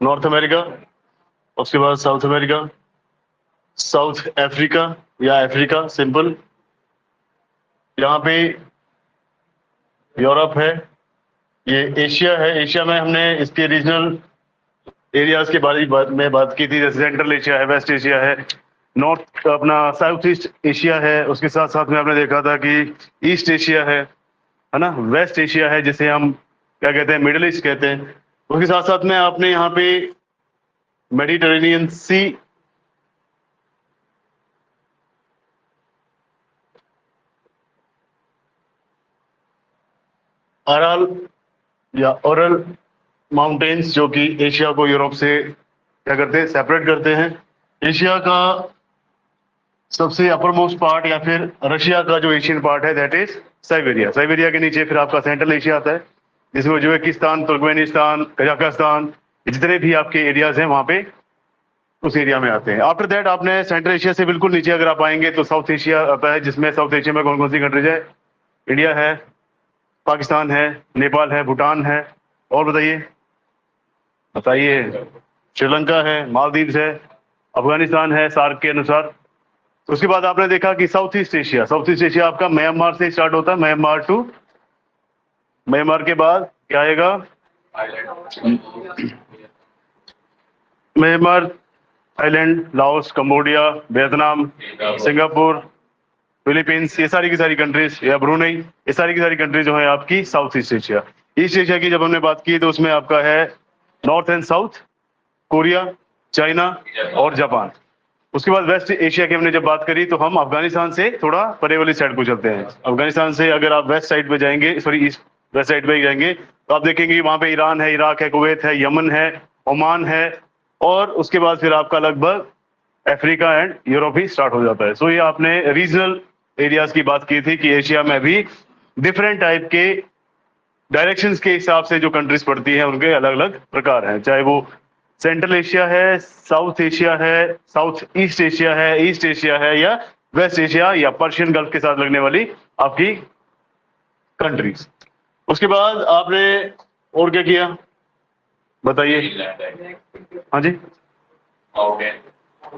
North America, उसके बाद south America, south Africa या अफ्रीका सिंपल, यहाँ पे यूरोप है, ये एशिया है। एशिया में हमने इसके रीजनल एरियाज के बारे में बात की थी, जैसे सेंट्रल एशिया है, वेस्ट एशिया है, नॉर्थ अपना साउथ ईस्ट एशिया है। उसके साथ साथ में आपने देखा था कि ईस्ट एशिया है ना, वेस्ट एशिया है जिसे हम क्या कहते हैं, मिडिल ईस्ट कहते हैं। उसके साथ साथ में आपने यहाँ पे मेडिटेरेनियन सी, अराल या ओरल माउंटेन्स, जो कि एशिया को यूरोप से क्या करते हैं, सेपरेट करते हैं। एशिया का सबसे अपर मोस्ट पार्ट या फिर रशिया का जो एशियन पार्ट है दैट इज साइबेरिया। साइबेरिया के नीचे फिर आपका सेंट्रल एशिया आता है, जिसमें उज्बेकिस्तान, तुर्कमेनिस्तान, कजाकिस्तान, जितने भी आपके एरियाज हैं वहां पे उस एरिया में आते हैं। आफ्टर दैट आपने सेंट्रल एशिया से बिल्कुल नीचे अगर आप आएंगे तो साउथ एशिया आता है, जिसमें साउथ एशिया में कौन कौन सी कंट्रीज है, इंडिया है, पाकिस्तान है, नेपाल है, भूटान है, और बताइए श्रीलंका है, मालदीव्स है, अफगानिस्तान है सार्क के अनुसार। उसके बाद आपने देखा कि south east Asia, south east Asia आपका म्यांमार से स्टार्ट होता है, म्यांमार के बाद क्या आएगा, Myanmar, Thailand, Laos, Cambodia, Vietnam, Singapore, Philippines, ये सारी की सारी कंट्रीज, या ब्रुनेई, ये सारी की सारी कंट्रीज जो है आपकी south east Asia. East Asia की जब हमने बात की तो उसमें आपका है north and south, Korea, China और जापान। उसके बाद वेस्ट एशिया की हमने जब बात करी तो हम अफगानिस्तान से थोड़ा परे वाली साइड को चलते हैं। अफगानिस्तान से अगर आप वेस्ट साइड पे जाएंगे, सॉरी ईस्ट वेस्ट साइड पे जाएंगे, तो आप देखेंगे वहां पे ईरान है, इराक है, कुवैत है, यमन है, ओमान है, और उसके बाद फिर आपका लगभग Africa and Europe he start हो जाता है। सो ये आपने रीजनल एरियाज की बात की थी कि एशिया में भी डिफरेंट टाइप के डायरेक्शंस के हिसाब से जो कंट्रीज पड़ती हैं उनके अलग अलग प्रकार हैं, चाहे वो सेंट्रल एशिया है, साउथ एशिया है, साउथ ईस्ट एशिया है, ईस्ट एशिया है, या वेस्ट एशिया या पर्शियन गल्फ के साथ लगने वाली आपकी कंट्रीज। उसके बाद आपने और क्या किया बताइए। हाँ जी,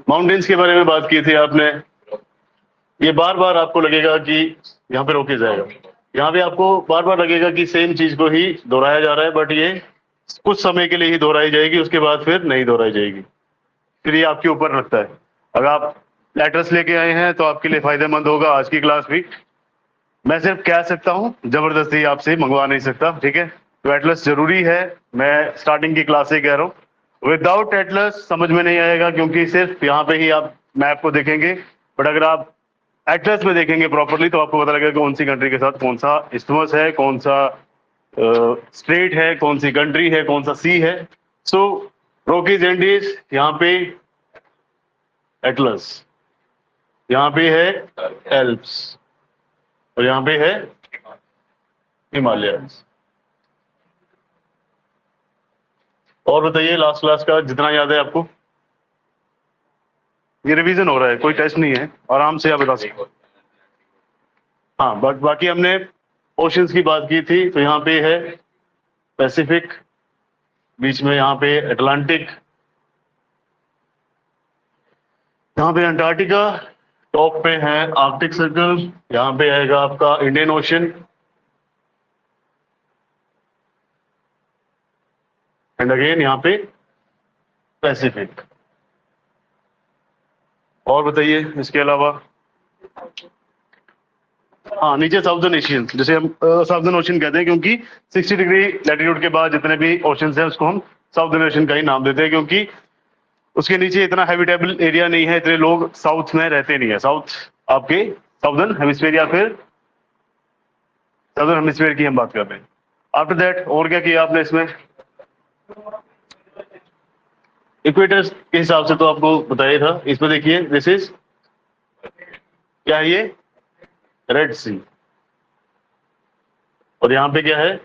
माउंटेन्स के बारे में बात की थी आपने। ये बार बार आपको लगेगा कि यहाँ पे रोके जाएगा, यहाँ पे आपको बार बार लगेगा कि सेम चीज को ही दोहराया जा रहा है, बट ये कुछ समय के लिए ही दोहराई जाएगी, उसके बाद फिर नहीं दोहराई जाएगी। फिर ये आपके ऊपर रखता है। अगर आप लेटर्स लेके आए हैं तो आपके लिए फायदेमंद होगा आज की क्लास भी। मैं सिर्फ कह सकता हूँ, जबरदस्ती आपसे मंगवा नहीं सकता, ठीक है। तो एटलस जरूरी है, मैं स्टार्टिंग की क्लास से कह रहा हूँ। विदाउट एटलस समझ में नहीं आएगा, क्योंकि सिर्फ यहाँ पे ही आप मैप को देखेंगे, बट अगर आप एटलस में देखेंगे प्रॉपरली तो आपको पता लगेगा कौन सी कंट्री के साथ कौन सा इस्थमस है, कौन सा स्ट्रेट है, कौन सी कंट्री है, कौन सा सी है। सो रॉकीज एंडीज यहाँ पे एटलस, यहाँ पे है एल्प्स, और यहाँ पे है हिमालय। और बताइए लास्ट क्लास का जितना याद है आपको। ये रिवीजन हो रहा है, कोई टेस्ट नहीं है, आराम से आप बता सकते। हाँ, बट बाकी हमने ओशंस की बात की थी, तो यहाँ पे है पैसिफिक, बीच में यहाँ पे अटलांटिक, यहाँ पे अंटार्कटिका, टॉप पे है आर्कटिक सर्कल, यहाँ पे आएगा आपका इंडियन ओशन, एंड अगेन यहाँ पे पैसिफिक। और बताइए इसके अलावा। हाँ, नीचे साउदर्न एशियन, जैसे हम साउदर्न ओशन कहते हैं, क्योंकि 60 डिग्री लैटिट्यूड के बाद जितने भी ओशंस हैं उसको हम साउदर्न ओशन का ही नाम देते हैं, क्योंकि उसके नीचे इतना हैबिटेबल एरिया नहीं है, इतने लोग साउथ में रहते नहीं है। साउथ आपके साउदर्न हेमिस्फीयर या फिर साउदर्न हेमिस्फीयर की हम बात कर रहे हैं। आफ्टर दैट और क्या किया आपने इसमें, इक्वेटर के हिसाब से तो आपको बताया था। इसमें देखिए दिस इज क्या है, ये रेड सी, और यहाँ पे क्या है,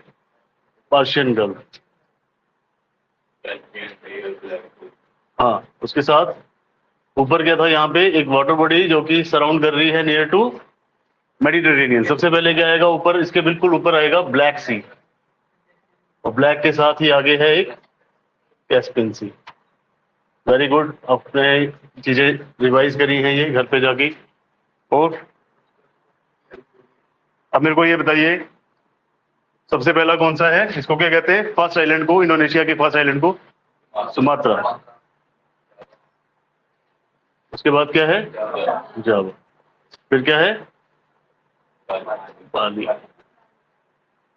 पर्शियन गल्फ। हाँ, उसके साथ ऊपर क्या था, यहाँ पे एक वाटर बॉडी जो कि सराउंड कर रही है नियर टू मेडिटेरेनियन। सबसे पहले क्या आएगा ऊपर, इसके बिल्कुल ऊपर आएगा ब्लैक सी, और ब्लैक के साथ ही आगे है एक कैस्पियन सी। वेरी गुड, आपने चीजें रिवाइज करी हैं ये घर पे जाके। और अब मेरे को ये बताइए, सबसे पहला कौन सा है, इसको क्या कहते हैं, फर्स्ट आइलैंड को, इंडोनेशिया के फर्स्ट आइलैंड को? सुमात्रा। उसके बाद क्या है? जावा। फिर क्या है? बाली।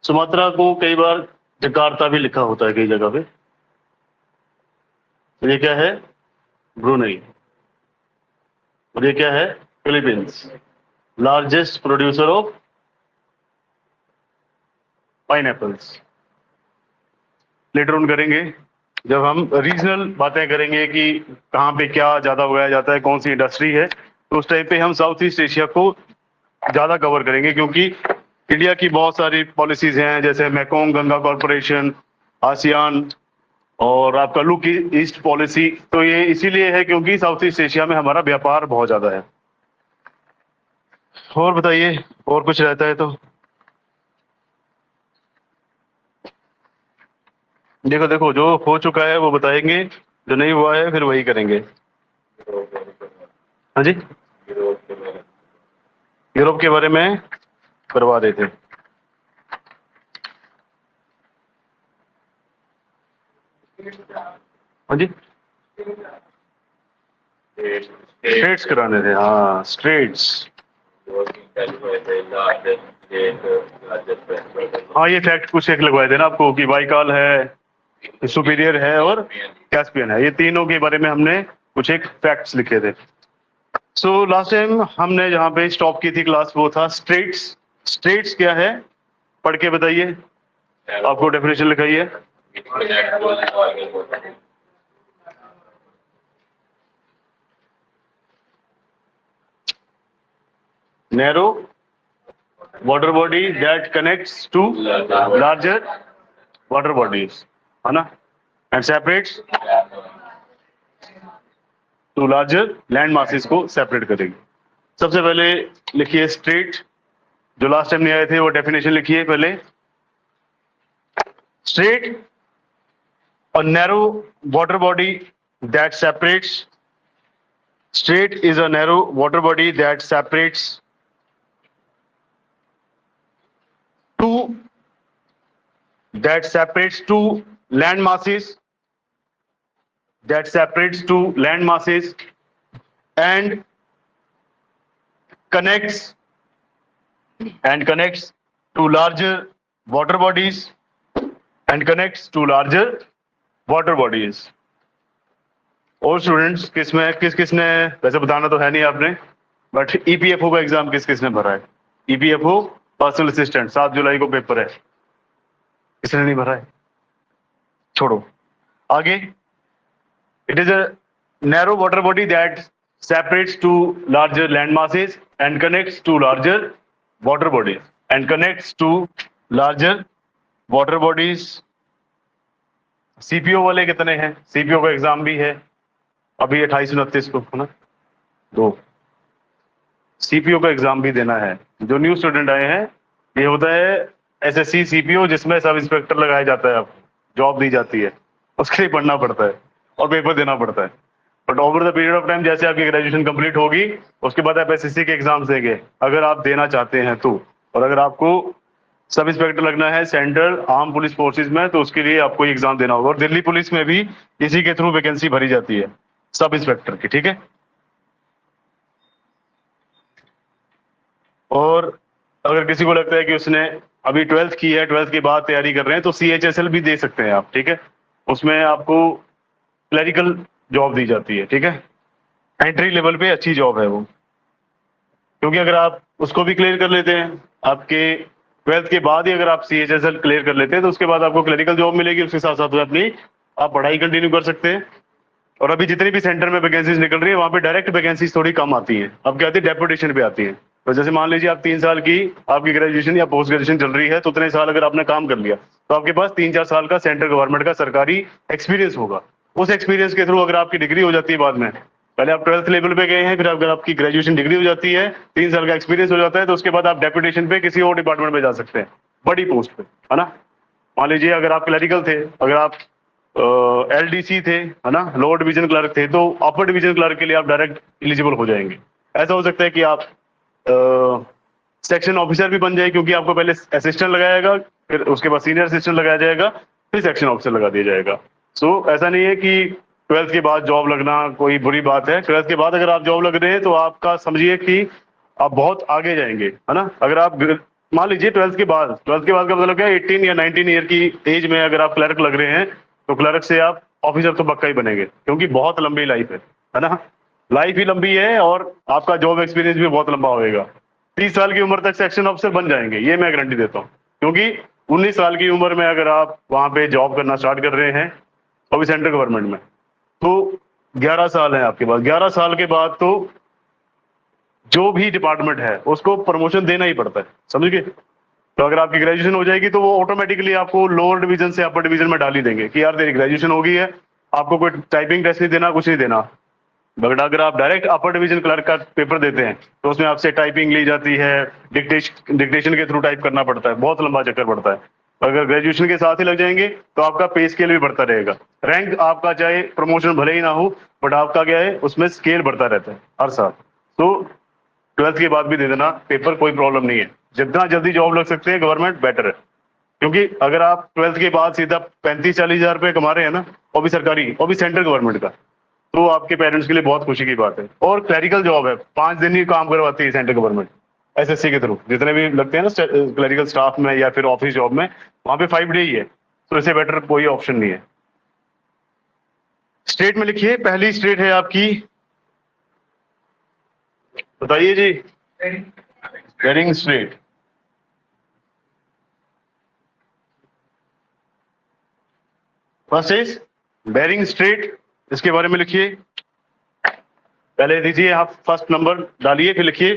सुमात्रा को कई बार जकार्ता भी लिखा होता है कई जगह पे। तो ये क्या है? ब्रुनई। और ये क्या है? Philippines. Largest producer of pineapples. Later on करेंगे जब हम रीजनल बातें करेंगे कि कहाँ पे क्या ज्यादा उगाया जाता है, कौन सी इंडस्ट्री है, तो उस टाइम पे हम साउथ ईस्ट एशिया को ज्यादा कवर करेंगे, क्योंकि इंडिया की बहुत सारी पॉलिसीज हैं, जैसे मैकोंग गंगा कॉरपोरेशन, आसियान और आपका लुक ईस्ट पॉलिसी। तो ये इसीलिए है क्योंकि साउथ ईस्ट एशिया में हमारा व्यापार बहुत ज्यादा है। और बताइए, और कुछ रहता है तो? देखो देखो, जो हो चुका है वो बताएंगे, जो नहीं हुआ है फिर वही करेंगे। हाँ जी, यूरोप के बारे में करवा देते। हाँ जी, स्ट्रेट्स कराने थे, हाँ स्ट्रेट्स। हाँ ये फैक्ट कुछ एक लगवाए थे ना आपको कि बाइकाल है, सुपीरियर है और कैस्पियन है, ये तीनों के बारे में हमने कुछ एक फैक्ट्स लिखे थे। सो लास्ट टाइम हमने जहाँ पे स्टॉप की थी क्लास वो था स्ट्रेट्स। स्ट्रेट्स क्या है, पढ़ के बताइए, आपको डेफिनेशन लिखाई है। Narrow water body that connects to larger water bodies, है ना, and separates two larger land masses को सेपरेट करेगी। सबसे पहले लिखिए स्ट्रेट, जो लास्ट टाइम नहीं आए थे वो डेफिनेशन लिखिए पहले। Straight, a narrow water body that separates. Strait is a narrow water body that separates two land masses, and connects to larger water bodies और स्टूडेंट्स किस किसने, वैसे बताना तो है नहीं आपने, बट ईपीएफओ का एग्जाम किस किसने भरा है? ईपीएफओ पर्सनल असिस्टेंट 7 जुलाई को पेपर है, किसने नहीं भरा है? छोड़ो, आगे। It is a narrow water body that separates two larger land masses and connects to larger water bodies. CPO वाले कितने हैं? सीपीओ का एग्जाम भी है अभी 28-29 को, है ना, 2 सीपीओ का एग्जाम भी देना है। जो न्यू स्टूडेंट आए हैं, ये होता है एसएससी सीपीओ, जिसमें सब इंस्पेक्टर लगाया जाता है, आपको जॉब दी जाती है, उसके लिए पढ़ना पड़ता है और पेपर देना पड़ता है। But over the period of time, जैसे आपकी ग्रेजुएशन कंप्लीट होगी उसके बाद आप एसएससी के एग्जाम देंगे अगर आप देना चाहते हैं तो। और अगर आपको सब इंस्पेक्टर लगना है सेंट्रल आर्म पुलिस फोर्सेज में, तो उसके लिए आपको एग्जाम देना होगा। और दिल्ली पुलिस में भी इसी के थ्रू वैकेंसी भरी जाती है सब इंस्पेक्टर की, ठीक है। और अगर किसी को लगता है कि उसने अभी 12th की है, 12th के बाद तैयारी कर रहे हैं, तो CHSL भी दे सकते हैं आप, ठीक है। उसमें आपको क्लरिकल जॉब दी जाती है, ठीक है, एंट्री लेवल पे अच्छी जॉब है वो। क्योंकि अगर आप उसको भी क्लियर कर लेते हैं, आपके 12th के बाद ही अगर आप CHSL क्लियर कर लेते हैं, तो उसके बाद आपको क्लरिकल जॉब मिलेगी, उसके साथ साथ अपनी आप पढ़ाई कंटिन्यू कर सकते हैं। और अभी जितनी भी सेंटर में वैकेंसीज निकल रही है, वहां पे डायरेक्ट वैकेंसीज थोड़ी कम आती है, अब क्या आती है, डेपुटेशन पे आती है। तो जैसे मान लीजिए आप 3 साल की आपकी ग्रेजुएशन या पोस्ट ग्रेजुएशन चल रही है, तो उतने साल अगर आपने काम कर लिया, तो आपके पास 3-4 साल का सेंट्रल गवर्नमेंट का सरकारी एक्सपीरियंस होगा। उस एक्सपीरियंस के थ्रू अगर आपकी डिग्री हो जाती है बाद में, पहले आप 12th लेवल पे गए हैं, फिर अगर आपकी ग्रेजुएशन डिग्री हो जाती है, 3 साल का एक्सपीरियंस हो जाता है, तो उसके बाद आप डेपुटेशन पे किसी और डिपार्टमेंट में जा सकते हैं, बड़ी पोस्ट पे, है ना। मान लीजिए अगर आप क्लरिकल थे, अगर आप LDC थे, है ना, लोअर डिवीजन क्लर्क थे, तो अपर डिवीजन क्लर्क के लिए आप डायरेक्ट एलिजिबल हो जाएंगे। ऐसा हो सकता है कि आप सेक्शन ऑफिसर भी बन जाए, क्योंकि आपको पहले असिस्टेंट लगाएगा, फिर उसके बाद सीनियर असिस्टेंट लगाया जाएगा, फिर सेक्शन ऑफिसर लगा दिया जाएगा। सो ऐसा नहीं है कि 12th के बाद जॉब लगना कोई बुरी बात है। 12th के बाद अगर आप जॉब लग रहे हैं तो आपका समझिए कि आप बहुत आगे जाएंगे, है ना। अगर आप मान लीजिए 12th के बाद का मतलब क्या है, 18 या 19 ईयर की एज में अगर आप क्लर्क लग रहे हैं तो क्लर्क से आप ऑफिसर तो पक्का ही बनेंगे, क्योंकि बहुत लंबी लाइफ है ना। लाइफ ही लंबी है और आपका जॉब एक्सपीरियंस भी बहुत लंबा होएगा। 30 साल की उम्र तक सेक्शन ऑफिसर बन जाएंगे, ये मैं गारंटी देता हूँ। क्योंकि 19 साल की उम्र में अगर आप वहां पे जॉब करना स्टार्ट कर रहे हैं, वो भी सेंट्रल गवर्नमेंट में, तो 11 साल है आपके पास। 11 साल के बाद तो जो भी डिपार्टमेंट है उसको प्रमोशन देना ही पड़ता है, समझ गए। तो अगर आपकी ग्रेजुएशन हो जाएगी तो वो ऑटोमेटिकली आपको लोअर डिवीजन से अपर डिवीजन में डाल ही देंगे कि यार तेरी ग्रेजुएशन हो गई है, आपको कोई टाइपिंग टेस्ट नहीं देना, कुछ नहीं देना। बट अगर आप डायरेक्ट अपर डिवीजन क्लर्क का पेपर देते हैं तो उसमें आपसे टाइपिंग ली जाती है, डिक्टेशन के थ्रू टाइप करना पड़ता है, बहुत लंबा चक्कर पड़ता है। अगर ग्रेजुएशन के साथ ही लग जाएंगे तो आपका पे स्केल भी बढ़ता रहेगा। रैंक आपका चाहे प्रमोशन भले ही ना हो, बट आपका क्या है, उसमें स्केल बढ़ता रहता है हर साल। तो 12th के बाद भी दे देना पेपर, कोई प्रॉब्लम नहीं है। जितना जल्दी जॉब लग सकते हैं गवर्नमेंट बेटर है, क्योंकि अगर आप 12th के बाद सीधा 35-40 हजार रुपये कमा रहे हैं ना, वो भी सरकारी, वो भी सेंट्रल गवर्नमेंट का, तो आपके पेरेंट्स के लिए बहुत खुशी की बात है। और क्लरिकल जॉब है, 5 दिन ही काम करवाती है सेंट्रल गवर्नमेंट SSC के थ्रू। जितने भी लगते हैं ना क्लरिकल स्टाफ में या फिर ऑफिस जॉब में, वहां पे 5 डे ही है। तो इससे बेटर कोई ऑप्शन नहीं है। स्टेट में लिखिए, पहली स्टेट है आपकी, बताइए जी। Bering strait. First is Bering strait, इसके बारे में लिखिए। पहले दीजिए आप फर्स्ट नंबर डालिए, फिर लिखिए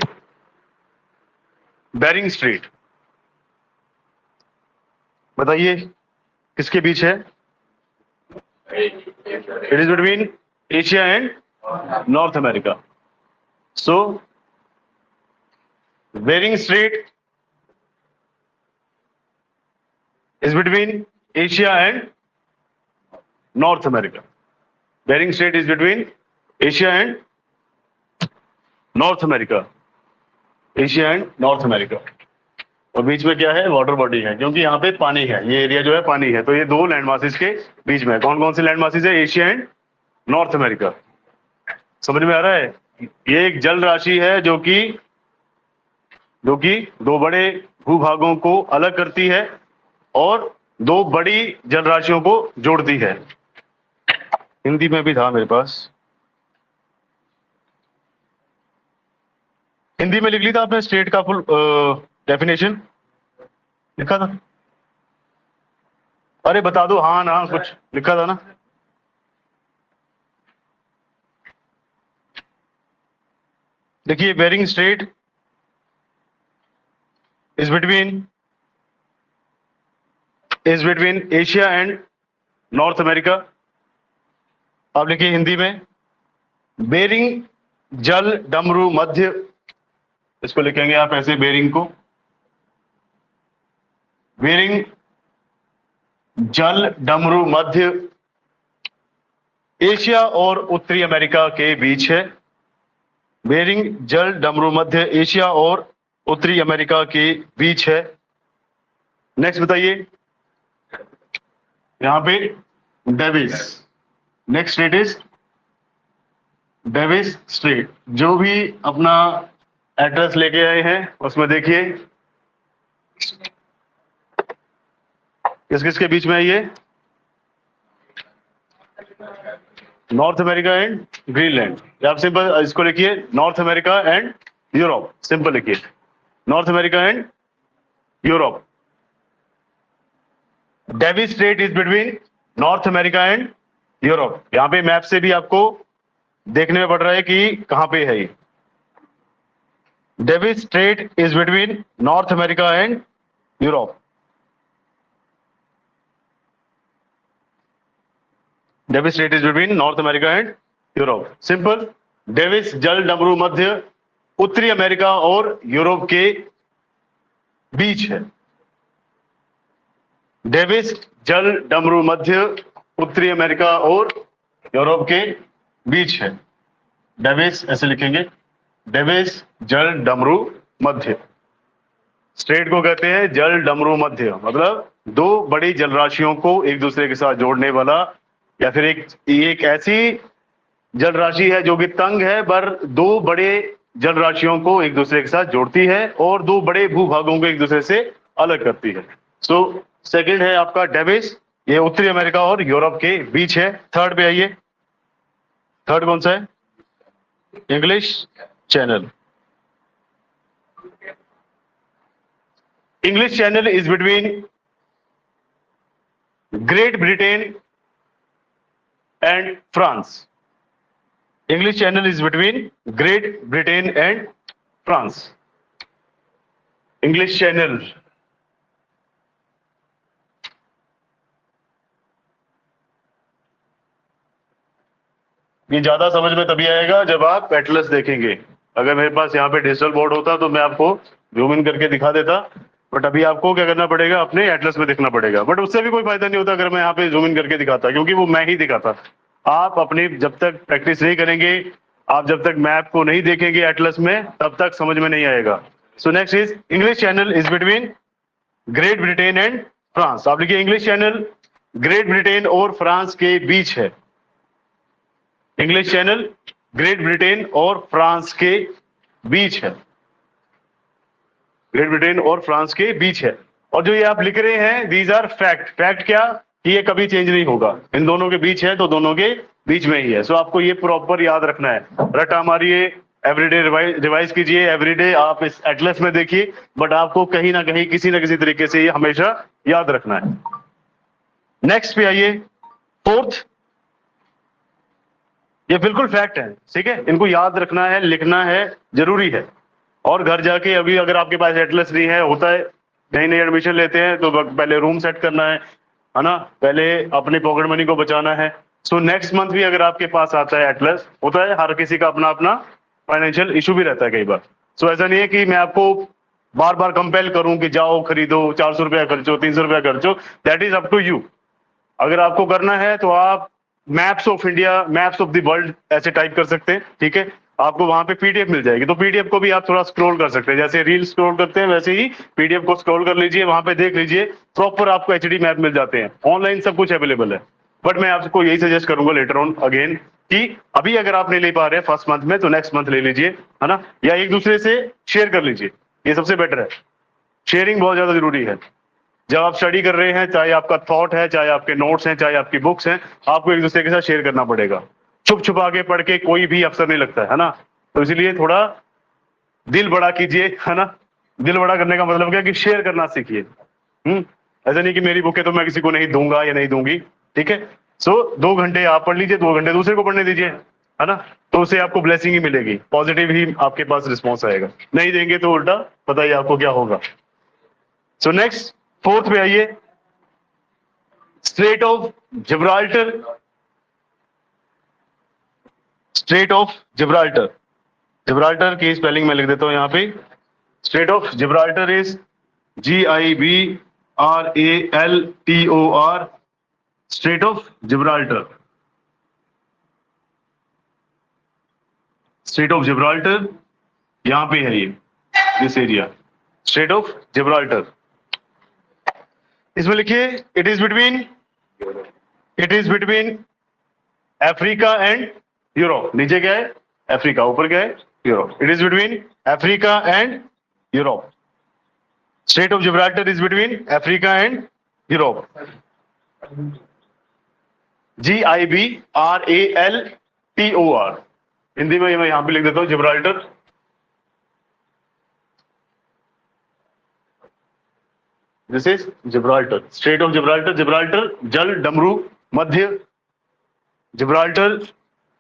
बेरिंग स्ट्रेट। बताइए किसके बीच है? It is between Asia and North America. So Bering Strait is between Asia and North America. Bering Strait is between Asia and North America. Asia and North America. और बीच में क्या है? वाटर बॉडी है, क्योंकि यहाँ पे पानी है, ये एरिया जो है पानी है। तो ये दो लैंड मासेस के बीच में कौन कौन से लैंड मासेस है? Asia and North America. समझ में आ रहा है? ये एक जल राशि है जो कि दो बड़े भूभागों को अलग करती है और दो बड़ी जल राशियों को जोड़ती है। हिंदी में भी था मेरे पास, हिंदी में लिख ली था आपने स्टेट का फुल डेफिनेशन लिखा था? अरे बता दो, हाँ ना, कुछ लिखा था ना? देखिए, Bering Strait is between Asia and North America. आप लिखिए हिंदी में, बेरिंग जल डमरू मध्य, इसको लिखेंगे आप ऐसे, बेरिंग को, बेरिंग जल डमरू मध्य एशिया और उत्तरी अमेरिका के बीच है। बेरिंग जल डमरू मध्य एशिया और उत्तरी अमेरिका के बीच है। नेक्स्ट बताइए, यहां पे Davis, next state is Davis state. जो भी अपना एड्रेस लेके आए हैं उसमें देखिए किस किस के बीच में है ये? North America and Greenland. आप सिंपल इसको लिखिए, North America and Europe, simple लिखिए, North America and Europe. Davis strait is between North America and Europe. यहां पे मैप से भी आपको देखने में पड़ रहा है कि कहां पे है ये। Davis strait is between North America and Europe. Davis strait is between North America and Europe. Simple, Davis जल डमरू मध्य उत्तरी अमेरिका और यूरोप के बीच है। डेविस जल डमरू मध्य उत्तरी अमेरिका और यूरोप के बीच है। डेविस ऐसे लिखेंगे, डेविस जल डमरू मध्य। स्ट्रेट को कहते हैं जल डमरू मध्य, मतलब दो बड़ी जलराशियों को एक दूसरे के साथ जोड़ने वाला, या फिर एक ऐसी जल राशि है जो कि तंग है पर दो बड़े जल राशियों को एक दूसरे के साथ जोड़ती है और दो बड़े भूभागों को एक दूसरे से अलग करती है। सो सेकंड है आपका डेविस, ये उत्तरी अमेरिका और यूरोप के बीच है। थर्ड पे आइए, थर्ड कौन सा है? English channel. English channel is between great Britain and France. English Channel is between Great Britain and France. English Channel. ये ज्यादा समझ में तभी आएगा जब आप एटलस देखेंगे। अगर मेरे पास यहाँ पे डिजिटल बोर्ड होता तो मैं आपको जूम इन करके दिखा देता, बट अभी आपको क्या करना पड़ेगा, अपने एटलस में देखना पड़ेगा। बट उससे भी कोई फायदा नहीं होता अगर मैं यहाँ पे जूम इन करके दिखाता, क्योंकि वो मैं ही दिखाता। आप अपनी जब तक प्रैक्टिस नहीं करेंगे, आप जब तक मैप को नहीं देखेंगे एटलस में, तब तक समझ में नहीं आएगा। So next is English channel is between great Britain and France. आप लिखिए इंग्लिश चैनल ग्रेट ब्रिटेन और फ्रांस के बीच है। इंग्लिश चैनल ग्रेट ब्रिटेन और फ्रांस के बीच है। ग्रेट ब्रिटेन और फ्रांस के बीच है। और जो ये आप लिख रहे हैं, दीज आर फैक्ट। फैक्ट क्या? कि ये कभी चेंज नहीं होगा, इन दोनों के बीच है तो दोनों के बीच में ही है। सो आपको ये प्रॉपर याद रखना है। रटा मारिए, एवरीडे रिवाइज कीजिए, एवरीडे आप इस एटलस में देखिए, बट आपको कहीं ना कहीं किसी ना किसी तरीके से ये हमेशा याद रखना है। नेक्स्ट पे आइए, फोर्थ। ये बिल्कुल फैक्ट है, ठीक है, इनको याद रखना है, लिखना है, जरूरी है। और घर जाके अभी अगर आपके पास एटलस नहीं है, होता है नई नई एडमिशन लेते हैं तो पहले रूम सेट करना है ना, पहले अपनी पॉकेट मनी को बचाना है। सो नेक्स्ट मंथ भी अगर आपके पास आता है एटलस, होता है हर किसी का अपना अपना फाइनेंशियल इशू भी रहता है कई बार। सो ऐसा नहीं है कि मैं आपको बार बार कंपेल करूं कि जाओ खरीदो, 400 रुपया खर्चो, 300 रुपया खर्चो। That is up to you. अगर आपको करना है तो आप maps of India, maps of the world ऐसे टाइप कर सकते हैं, ठीक है। आपको वहां पे पीडीएफ मिल जाएगी, तो पीडीएफ को भी आप थोड़ा स्क्रॉल कर सकते हैं, जैसे रील स्क्रॉल करते हैं वैसे ही पीडीएफ को स्क्रॉल कर लीजिए, वहां पे देख लीजिए, प्रॉपर आपको एचडी मैप मिल जाते हैं। ऑनलाइन सब कुछ अवेलेबल है। बट मैं आपको यही सजेस्ट करूंगा लेटर ऑन अगेन कि अभी अगर आप नहीं ले पा रहे हैं फर्स्ट मंथ में, तो नेक्स्ट मंथ ले लीजिए, है ना, या एक दूसरे से शेयर कर लीजिए, ये सबसे बेटर है। शेयरिंग बहुत ज्यादा जरूरी है। जब आप स्टडी कर रहे हैं, चाहे आपका थॉट है, चाहे आपके नोट्स हैं, चाहे आपकी बुक्स हैं, आपको एक दूसरे के साथ शेयर करना पड़ेगा। छुप छुपा के पढ़ के कोई भी अफसर नहीं लगता है ना। तो इसीलिए थोड़ा दिल बड़ा कीजिए, है ना। दिल बड़ा करने का मतलब क्या कि शेयर करना सीखिए। ऐसा नहीं कि मेरी बुक है तो मैं किसी को नहीं दूंगा या नहीं दूंगी, ठीक है। सो 2 घंटे आप पढ़ लीजिए, 2 घंटे दूसरे को पढ़ने दीजिए, है ना। तो उससे आपको ब्लेसिंग ही मिलेगी, पॉजिटिव ही आपके पास रिस्पॉन्स आएगा। नहीं देंगे तो उल्टा बताइए आपको क्या होगा। सो नेक्स्ट, फोर्थ पे आइए, straight of Gibraltar. Straight of Gibraltar, Gibraltar की स्पेलिंग मैं लिख देता हूं यहां पे। Straight of Gibraltar is GIBRALTOR, straight of Gibraltar. Straight of Gibraltar यहां पे है, ये this area, straight of Gibraltar. इसमें लिखिए it is between Africa and Europe. नीचे क्या है? अफ्रीका, ऊपर क्या है? Europe. It is between Africa and Europe. Straight of Gibraltar is between Africa and Europe. GIBRALTOR। Hindi में मैं यहां पे लिख देता हूं Gibraltar. This is Gibraltar, straight of Gibraltar. Gibraltar जल डमरू मध्य, जिब्राल्टर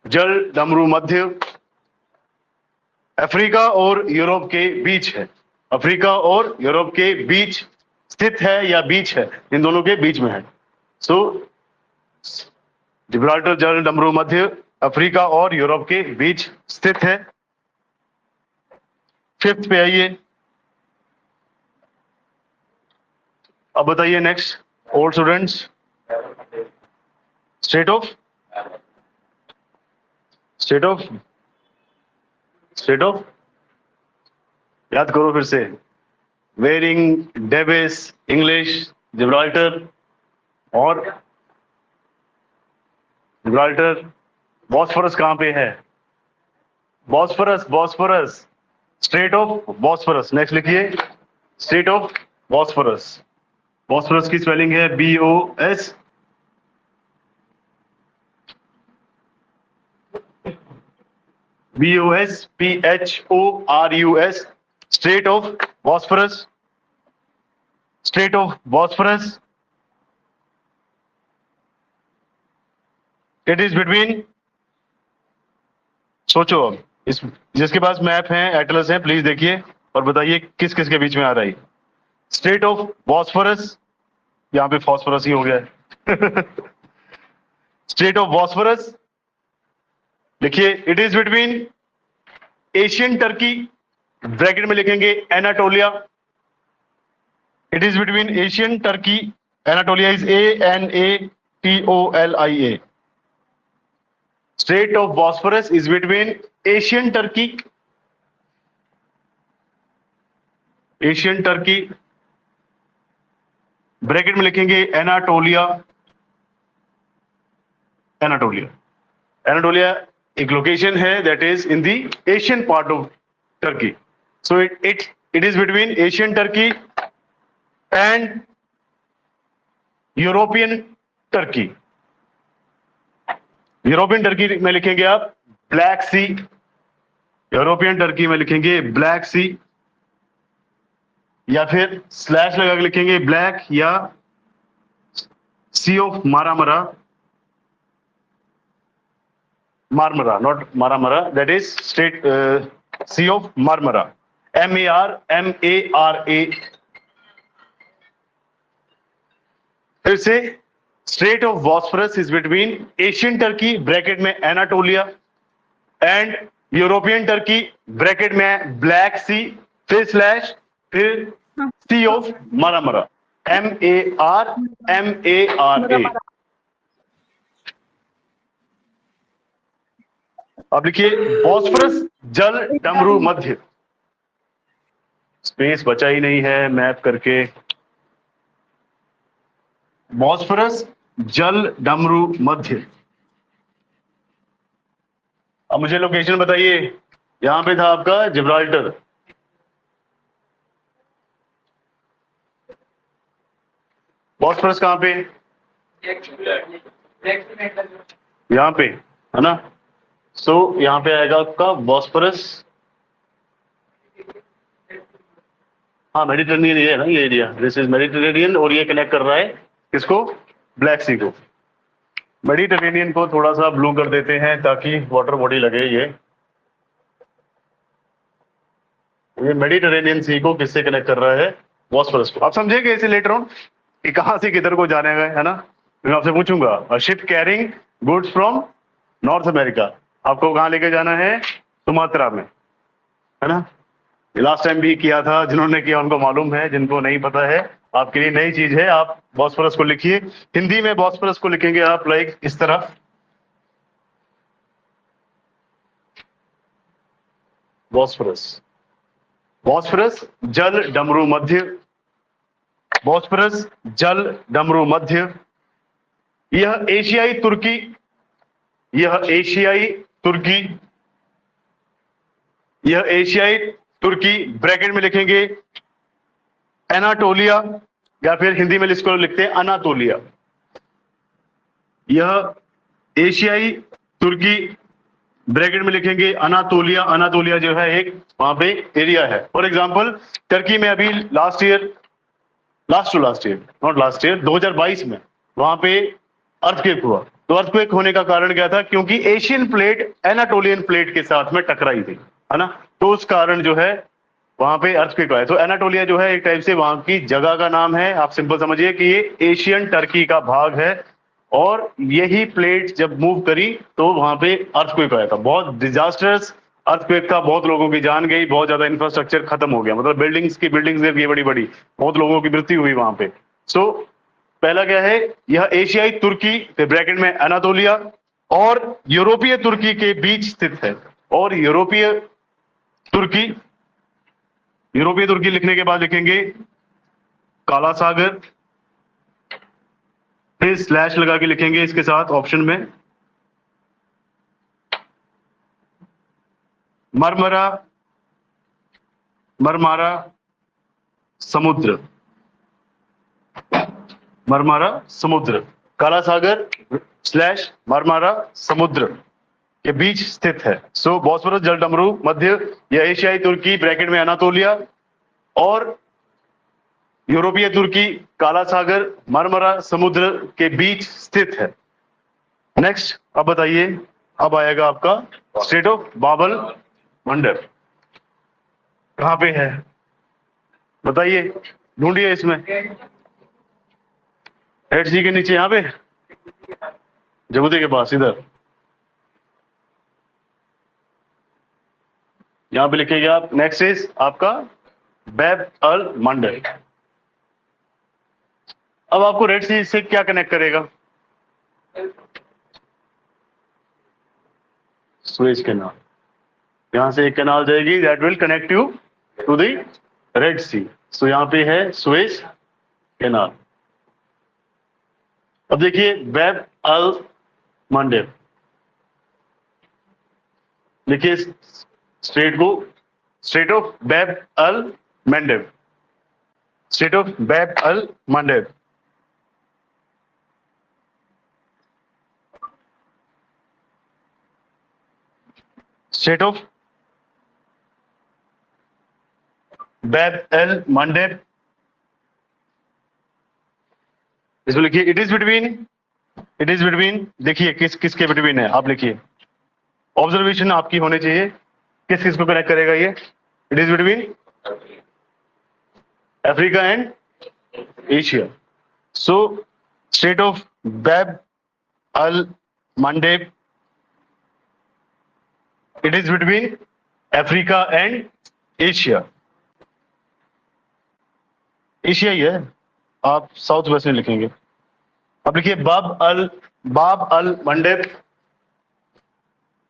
जल डमरू मध्य अफ्रीका और यूरोप के बीच है। अफ्रीका और यूरोप के बीच स्थित है, या बीच है, इन दोनों के बीच में है। सो जिब्राल्टर जल डमरू मध्य अफ्रीका और यूरोप के बीच स्थित है। फिफ्थ पे आइए, अब बताइए next old students. Straight of straight of straight of याद करो फिर से। वेरिंग, डेविस, इंग्लिश, जिब्राल्टर और जिब्राल्टर। बॉस्फोरस कहाँ पे है? Bosphorus, Bosphorus, straight of Bosphorus. Next लिखिए, स्ट्रेट ऑफ बॉस्फोरस। बॉस्फोरस की स्पेलिंग है BOS PHORUS, straight of Bosphorus, straight of Bosphorus. It is between, सोचो अब, इस जिसके पास मैप है, एटलस है, प्लीज देखिए और बताइए किस किस के बीच में आ रहा है। स्ट्रेट ऑफ बॉस्फोरस, यहाँ पे फॉस्फोरस ही हो गया है। स्ट्रेट ऑफ बॉस्फोरस लिखिए, it is between Asian Turkey, bracket में लिखेंगे Anatolia. It is between Asian Turkey, Anatolia is ANATOLIA। Straight of Bosphorus is between Asian Turkey, Asian Turkey, bracket में लिखेंगे एनाटोलिया, एनाटोलिया। एनाटोलिया एक location है that is in the Asian part of Turkey. So it is between Asian Turkey and European Turkey. European Turkey में लिखेंगे आप black सी, European Turkey में लिखेंगे black सी, या फिर स्लैश लगा के लिखेंगे ब्लैक या sea of Maramara, Marmara, not Maramara, that is strait sea of Marmara, MARMARA। फिर से, strait of Bosphorus is between Asian Turkey, bracket में Anatolia, and European Turkey, bracket में ब्लैक सी, फिर स्लैश, फिर सी ऑफ मारामरा, MARMARA। अब लिखिए, Bosphorus जल डमरू मध्य। स्पेस बचा ही नहीं है मैप करके। बॉस्फोरस जल डमरू मध्य। अब मुझे लोकेशन बताइए। यहां पे था आपका जिब्राल्टर, बॉस्फोरस कहां पे? यहां पे है ना। सो यहां पे आएगा आपका बॉस्फोरस। हाँ, मेडिटेरेनियन ये है ना, ये एरिया, दिस इज मेडिटेरेनियन, और ये कनेक्ट कर रहा है किसको? ब्लैक सी को। मेडिटेरेनियन को थोड़ा सा ब्लू कर देते हैं ताकि वाटर बॉडी लगे। ये मेडिटेरेनियन सी को किससे कनेक्ट कर रहा है? बॉस्फोरस को। आप समझेंगे इसे लेटर ऑन कि कहां से किधर को जाने गए, है ना। मैं आपसे पूछूंगा, ship carrying goods from north America, आपको कहां लेके जाना है? सुमात्रा में, है ना। लास्ट टाइम भी किया था, जिन्होंने किया उनको मालूम है, जिनको नहीं पता है आपके लिए नई चीज है। आप बॉस्फोरस को लिखिए, हिंदी में बॉस्फोरस को लिखेंगे आप लाइक इस तरह, बॉस्फोरस, बॉस्फोरस जल डमरू मध्य, बॉस्फोरस जल डमरू मध्य। यह एशियाई तुर्की, यह एशियाई तुर्की, यह एशियाई तुर्की, ब्रैकेट में लिखेंगे एनाटोलिया, या फिर हिंदी में इसको लिखते हैं अनातोलिया। यह एशियाई तुर्की, ब्रैकेट में लिखेंगे अनातोलिया। अनातोलिया जो है एक वहां पे एरिया है। फॉर एग्जांपल, टर्की में अभी last year, not last year, 2022 में वहां पे अर्थक्वेक हुआ। तो अर्थक्वेक होने का कारण क्या था? क्योंकि एशियन प्लेट एनाटोलियन प्लेट के साथ में टकराई थी, है ना। तो उस कारण जो है वहां पे अर्थक्वेक आया। तो एनाटोलिया जो है एक टाइप से वहां की जगह का नाम है। आप सिंपल समझिए कि ये एशियन टर्की का भाग है, और यही प्लेट जब मूव करी तो वहां पे अर्थक्वेक आया था। बहुत डिजास्टर्स अर्थक्वेक था, बहुत लोगों की जान गई, बहुत ज्यादा इंफ्रास्ट्रक्चर खत्म हो गया, मतलब बिल्डिंग्स गिर गई बड़ी बड़ी, बहुत लोगों की मृत्यु हुई वहां पे। सो पहला क्या है, यह एशियाई तुर्की फिर ब्रैकेट में अनातोलिया और यूरोपीय तुर्की के बीच स्थित है। और यूरोपीय तुर्की लिखने के बाद लिखेंगे काला सागर, फिर स्लैश लगा के लिखेंगे इसके साथ ऑप्शन में मरमारा समुद्र, काला सागर स्लैश मरमारा समुद्र के बीच स्थित है। सो बॉस्फोरस जल डमरू मध्य, यह एशियाई तुर्की ब्रैकेट में अनातोलिया और यूरोपीय तुर्की काला सागर मरमरा समुद्र के बीच स्थित है। नेक्स्ट अब बताइए, अब आएगा आपका स्टेट ऑफ बाबल मंडल कहां पे है, बताइए, ढूंढिए इसमें। रेड सी के नीचे यहां पे जबूती के पास, इधर यहां पे लिखेंगे आप। नेक्स्ट इज आपका बैब अल मंडल। अब आपको रेड सी से क्या कनेक्ट करेगा, सुएज कैनाल, यहां से एक कैनाल जाएगी that will connect you to the red sea. So यहां पे है सुएज कैनाल। अब देखिए बैब अल मंडल, देखिए स्टेट को, strait of Bab el Mandeb, strait of Bab el Mandeb. Strait of Bab el Mandeb, इसमें लिखिए इट इज बिटवीन, देखिए किसके बिटवीन है, आप लिखिए, ऑब्जर्वेशन आपकी होनी चाहिए, किस को कनेक्ट करेगा ये। It is between Africa and Asia. So strait of Bab el Mandeb, it is between Africa and Asia. Asia ही है, आप साउथ वेस्ट में लिखेंगे। अब लिखिए बाब अल मंडब,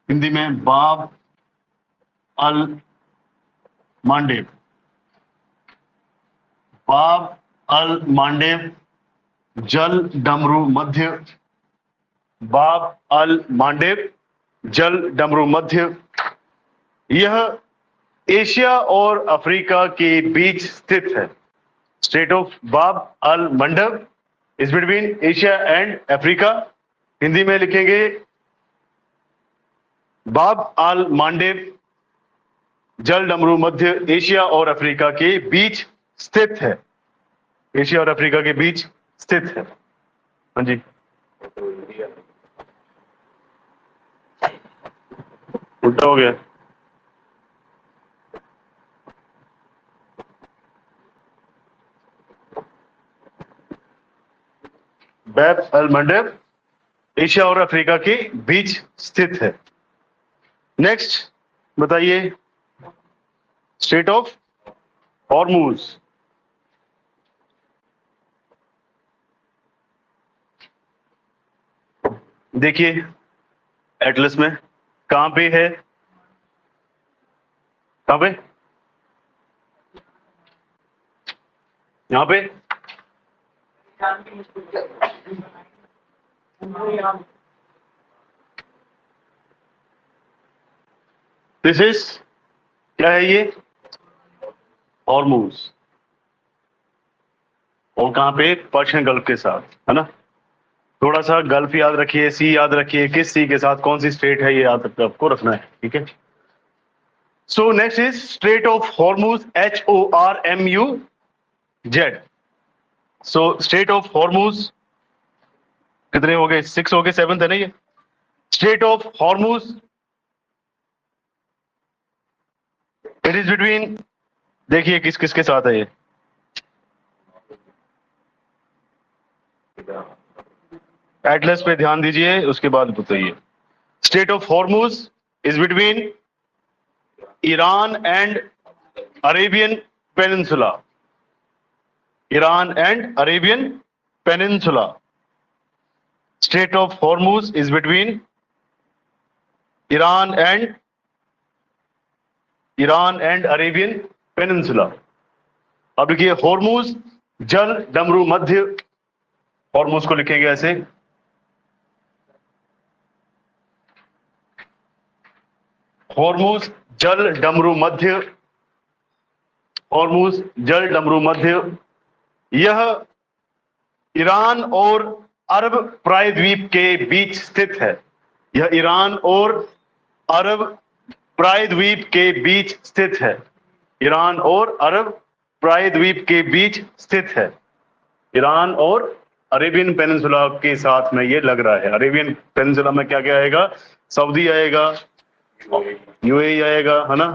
हिंदी में बाब अल मंडब, बाब अल मंडब जल डमरू मध्य, बाब अल मंडब जल डमरू मध्य, यह एशिया और अफ्रीका के बीच स्थित है। Strait of Bab el Mandeb is between Asia and Africa. Hindi में लिखेंगे बाब अल मंडब जल डमरू मध्य एशिया और अफ्रीका के बीच स्थित है, एशिया और अफ्रीका के बीच स्थित है। हाँ जी, उल्टा हो गया। बैब अल मंडब एशिया और अफ्रीका के बीच स्थित है। नेक्स्ट बताइए स्टेट ऑफ हॉर्मूज, देखिए एटलस में कहां पे है, कहां पे, यहां पे, दिस इज क्या है ये, हॉर्मूज। और कहां पे, पर्शियन गल्फ के साथ, है ना। थोड़ा सा गल्फ याद रखिए, सी याद रखिए, किस सी के साथ कौन सी स्टेट है ये याद आपको रखना है, ठीक है। So next is straight of Hormuz, HORMUZ। So strait of Hormuz कितने हो गए, 6 हो गए, 7th है ना ये। State of Hormuz it is between, देखिए किसके साथ है ये, एटलस पे ध्यान दीजिए, उसके बाद बताइए। State of Hormuz is between Iran and Arabian peninsula, Iran and Arabian Peninsula. Strait of Hormuz is between Iran and Arabian Peninsula. अब लिखिए हॉर्मूज जल डमरू मध्य, हॉर्मूज को लिखेंगे ऐसे, हॉर्मूज जल डमरू मध्य, हॉर्मूज जल डमरू मध्य, यह ईरान और अरब प्रायद्वीप के बीच स्थित है। यह ईरान और अरब प्रायद्वीप के बीच स्थित है। ईरान और अरब प्रायद्वीप के बीच स्थित है। ईरान और अरेबियन पेनिनसुला के साथ में ये लग रहा है। अरेबियन पेनिनसुला में क्या क्या आएगा? सऊदी आएगा, यूएई आएगा, है ना,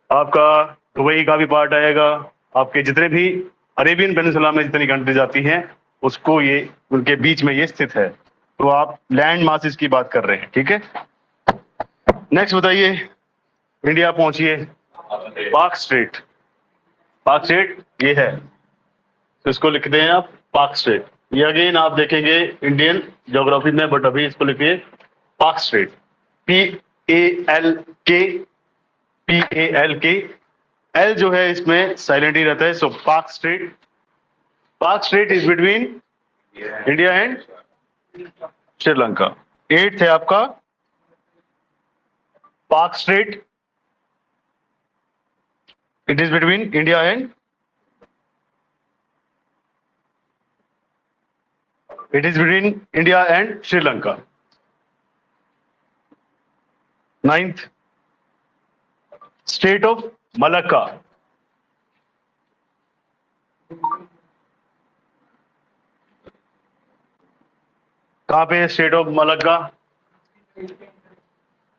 आपका दुबई का भी पार्ट आएगा, आपके जितने भी अरेबियन पेनिनसुला में जितनी कंट्रीज आती हैं उसको ये उनके बीच में ये स्थित है। तो आप लैंड मासेस की बात कर रहे हैं, ठीक है। नेक्स्ट बताइए, इंडिया पहुंचिए, पाक स्ट्रेट। पाक स्ट्रेट ये है, तो इसको लिखते हैं आप पाक स्ट्रेट। ये अगेन आप देखेंगे इंडियन ज्योग्राफी में, बट अभी इसको लिखिए पाक स्ट्रेट, PALK। एल जो है इसमें साइलेंट ही रहता है, सो पाक स्ट्रेट। पाक straight is between India and Sri Lanka. 8th है आपका पाक straight, it is between India and Sri Lanka. 9th state of Malacca. कहां पे स्टेट ऑफ मलक्का?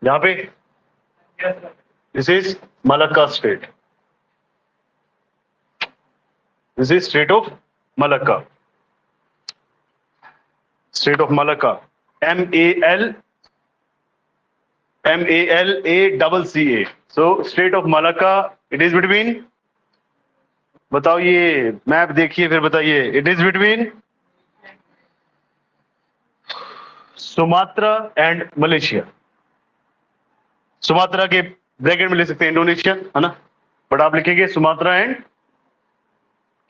यहां पे, this is Malacca state, this is state of Malacca, state of Malacca, MALACCA। So strait of Malacca, it is between, बताओ ये map देखिए फिर बताइए, it is between Sumatra and Malaysia. Sumatra के bracket में ले सकते हैं इंडोनेशिया, है ना, बट आप लिखेंगे सुमात्रा एंड,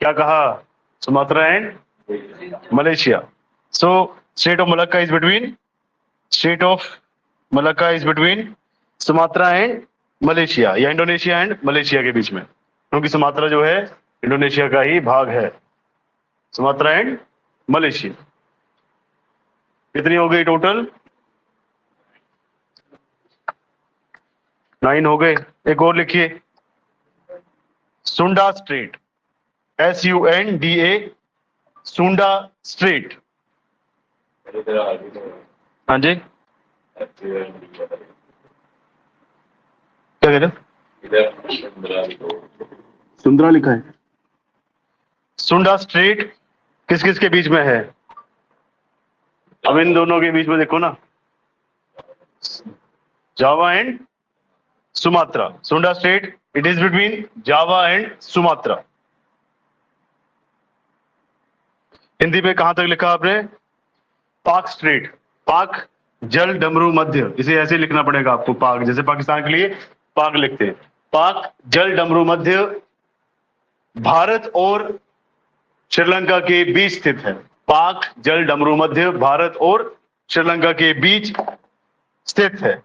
क्या कहा, Sumatra and Malaysia. So strait of Malacca is between, state of Malacca is between Sumatra and Malaysia, या इंडोनेशिया एंड मलेशिया के बीच में, क्योंकि सुमात्रा जो है इंडोनेशिया का ही भाग है। Sumatra and Malaysia. कितनी हो गई टोटल? 9 हो गए। एक और लिखिए, सुंडा स्ट्रेट, SUNDA, सुंडा स्ट्रेट। हाँ जी, क्या कह रहे हो? सुंदरा लिखा है। सुंडा स्ट्रेट किस किस के बीच में है? अब इन दोनों के बीच में देखो ना, जावा एंड सुमात्रा। सुंडा straight, it is between Java and Sumatra. Hindi में कहां तक लिखा आपने? पाक स्ट्रेट, पाक जल डमरू मध्य, इसे ऐसे लिखना पड़ेगा आपको, पाक, जैसे पाकिस्तान के लिए पाक लिखते हैं, पाक जल डमरू मध्य भारत और श्रीलंका के बीच स्थित है। पाक जल डमरू मध्य भारत और श्रीलंका के बीच स्थित है।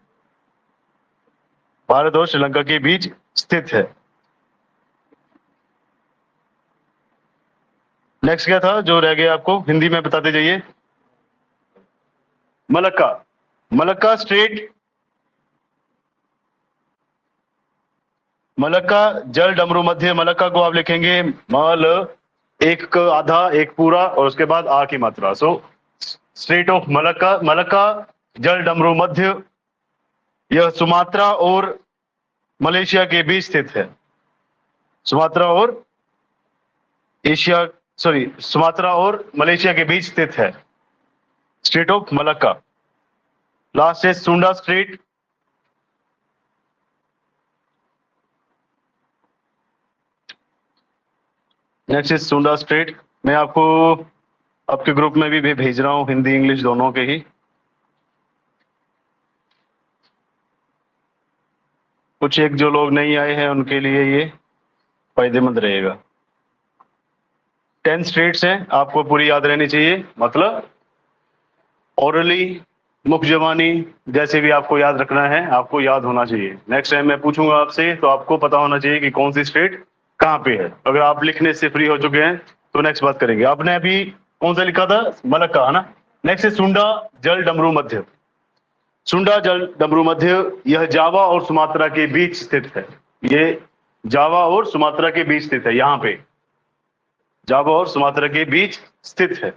भारत और श्रीलंका के बीच स्थित है। नेक्स्ट क्या था जो रह गया आपको, हिंदी में बताते जाइए। मलक्का, मलक्का स्ट्रेट, मलक्का जल डमरू मध्य, मलक्का को आप लिखेंगे मल, एक आधा एक पूरा और उसके बाद आ की मात्रा। So straight of Malacca, Malacca जल डमरू मध्य, यह सुमात्रा और मलेशिया के बीच स्थित है। सुमात्रा और एशिया, सॉरी, सुमात्रा और मलेशिया के बीच स्थित है, स्ट्रेट ऑफ मलक्का। लास्ट है सुंडा स्ट्रेट, नेक्स्ट इज सुंडा स्ट्रेट। मैं आपको आपके ग्रुप में भी भेज रहा हूँ, हिंदी इंग्लिश दोनों के ही। कुछ एक जो लोग नहीं आए हैं उनके लिए ये फायदेमंद रहेगा। 10 स्टेट्स हैं, आपको पूरी याद रहनी चाहिए, मतलब ओरली, मुख्य जबानी, जैसे भी आपको याद रखना है, आपको याद होना चाहिए। नेक्स्ट टाइम मैं पूछूंगा आपसे तो आपको पता होना चाहिए कि कौन सी स्टेट कहाँ पे है। अगर आप लिखने से फ्री हो चुके हैं तो नेक्स्ट बात करेंगे। आपने अभी कौन सा लिखा था? मलक्का, है ना। नेक्स्ट है सुंडा जल डमरू मध्य। सुंडा जल डमरू मध्य, यह जावा और सुमात्रा के बीच स्थित है। ये जावा और सुमात्रा के बीच स्थित है, यहाँ पे जावा और सुमात्रा के बीच स्थित है।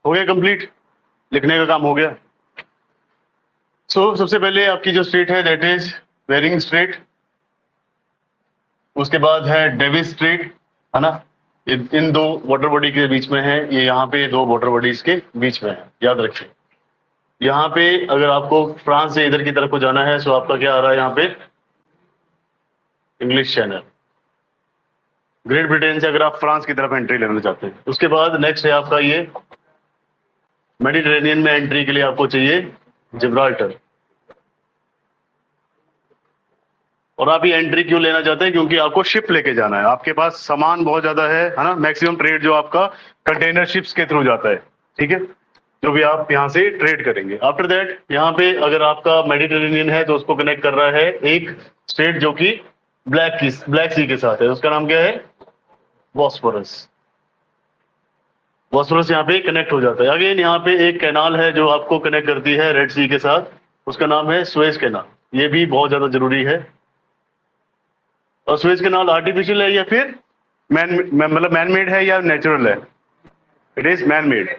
हो गया कंप्लीट, लिखने का काम हो गया। सबसे पहले आपकी जो स्ट्रेट है दैट इज बेरिंग स्ट्रेट, उसके बाद है डेविस स्ट्रेट, है ना। इन दो वाटर बॉडी के बीच में है, ये यहाँ पे दो वाटर बॉडीज के बीच में है, याद रखिए। यहाँ पे अगर आपको फ्रांस से इधर की तरफ को जाना है तो आपका क्या आ रहा है यहाँ पे? English channel. ग्रेट ब्रिटेन से अगर आप फ्रांस की तरफ एंट्री लेना चाहते हैं। उसके बाद नेक्स्ट है आपका ये मेडिटेरेनियन में एंट्री के लिए आपको चाहिए जिब्राल्टर। और आप ये एंट्री क्यों लेना चाहते हैं? क्योंकि आपको शिप लेके जाना है, आपके पास सामान बहुत ज्यादा है ना। मैक्सिमम ट्रेड जो आपका कंटेनर शिप्स के थ्रू जाता है, ठीक है, जो भी आप यहाँ से ट्रेड करेंगे। आफ्टर दैट यहाँ पे अगर आपका मेडिटेरेनियन है तो उसको कनेक्ट कर रहा है एक स्टेट जो कि ब्लैक सी के साथ है, उसका नाम क्या है? बॉस्फोरस। बॉस्फोरस यहाँ पे कनेक्ट हो जाता है। अगेन यहाँ पे एक कैनाल है जो आपको कनेक्ट करती है रेड सी के साथ, उसका नाम है सुएज कैनाल। ये भी बहुत ज्यादा जरूरी है। और सुएज कैनाल आर्टिफिशियल है या फिर मैन मेड है या नेचुरल है? It is man made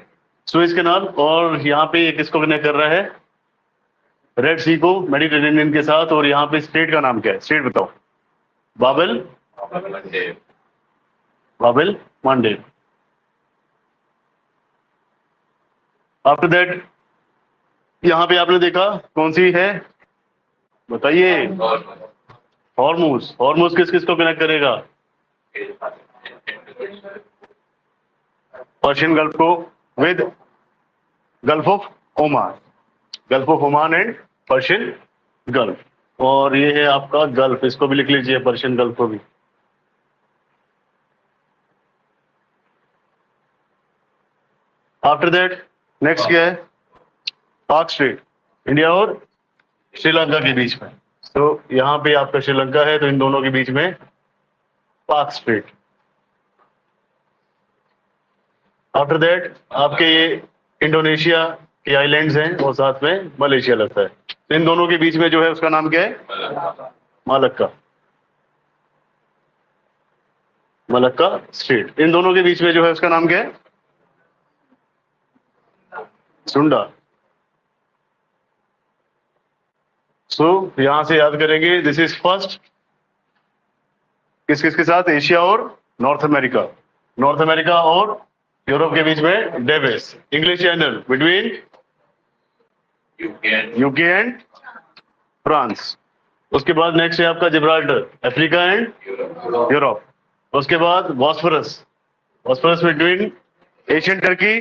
Suez canal. और यहाँ पे ये किसको कनेक्ट कर रहा है? रेड सी को मेडिटेरेनियन के साथ। और यहाँ पे स्टेट का नाम क्या है? स्टेट बताओ। बाबेल मांडेव। आफ्टर दैट यहाँ पे आपने देखा कौन सी है, बताइए? हॉर्मुज। हॉर्मुज किस किस को कनेक्ट करेगा? पर्शियन गल्फ को with gulf of Oman. Gulf of Oman and Persian gulf. और ये है आपका गल्फ, इसको भी लिख लीजिए, पर्शियन गल्फ को भी। आफ्टर दैट नेक्स्ट क्या है? पाक स्ट्रेट, इंडिया और श्रीलंका के बीच में। तो यहाँ पे आपका श्रीलंका है, तो इन दोनों के बीच में पाक स्ट्रेट। आफ्टर दैट आपके ये इंडोनेशिया के आइलैंड्स हैं और साथ में मलेशिया लगता है। तो इन दोनों के बीच में जो है उसका नाम क्या है? मालक्का। Malacca strait. इन दोनों के बीच में जो है उसका नाम क्या है? सुंडा। यहां से याद करेंगे, दिस इज फर्स्ट किस किस के साथ? एशिया और नॉर्थ अमेरिका। नॉर्थ अमेरिका और यूरोप के बीच में Davis. English channel between UK and France. उसके बाद नेक्स्ट है आपका जिब्राल्टर, अफ्रीका एंड यूरोप। उसके बाद Bosphorus. Bosphorus between Asian Turkey,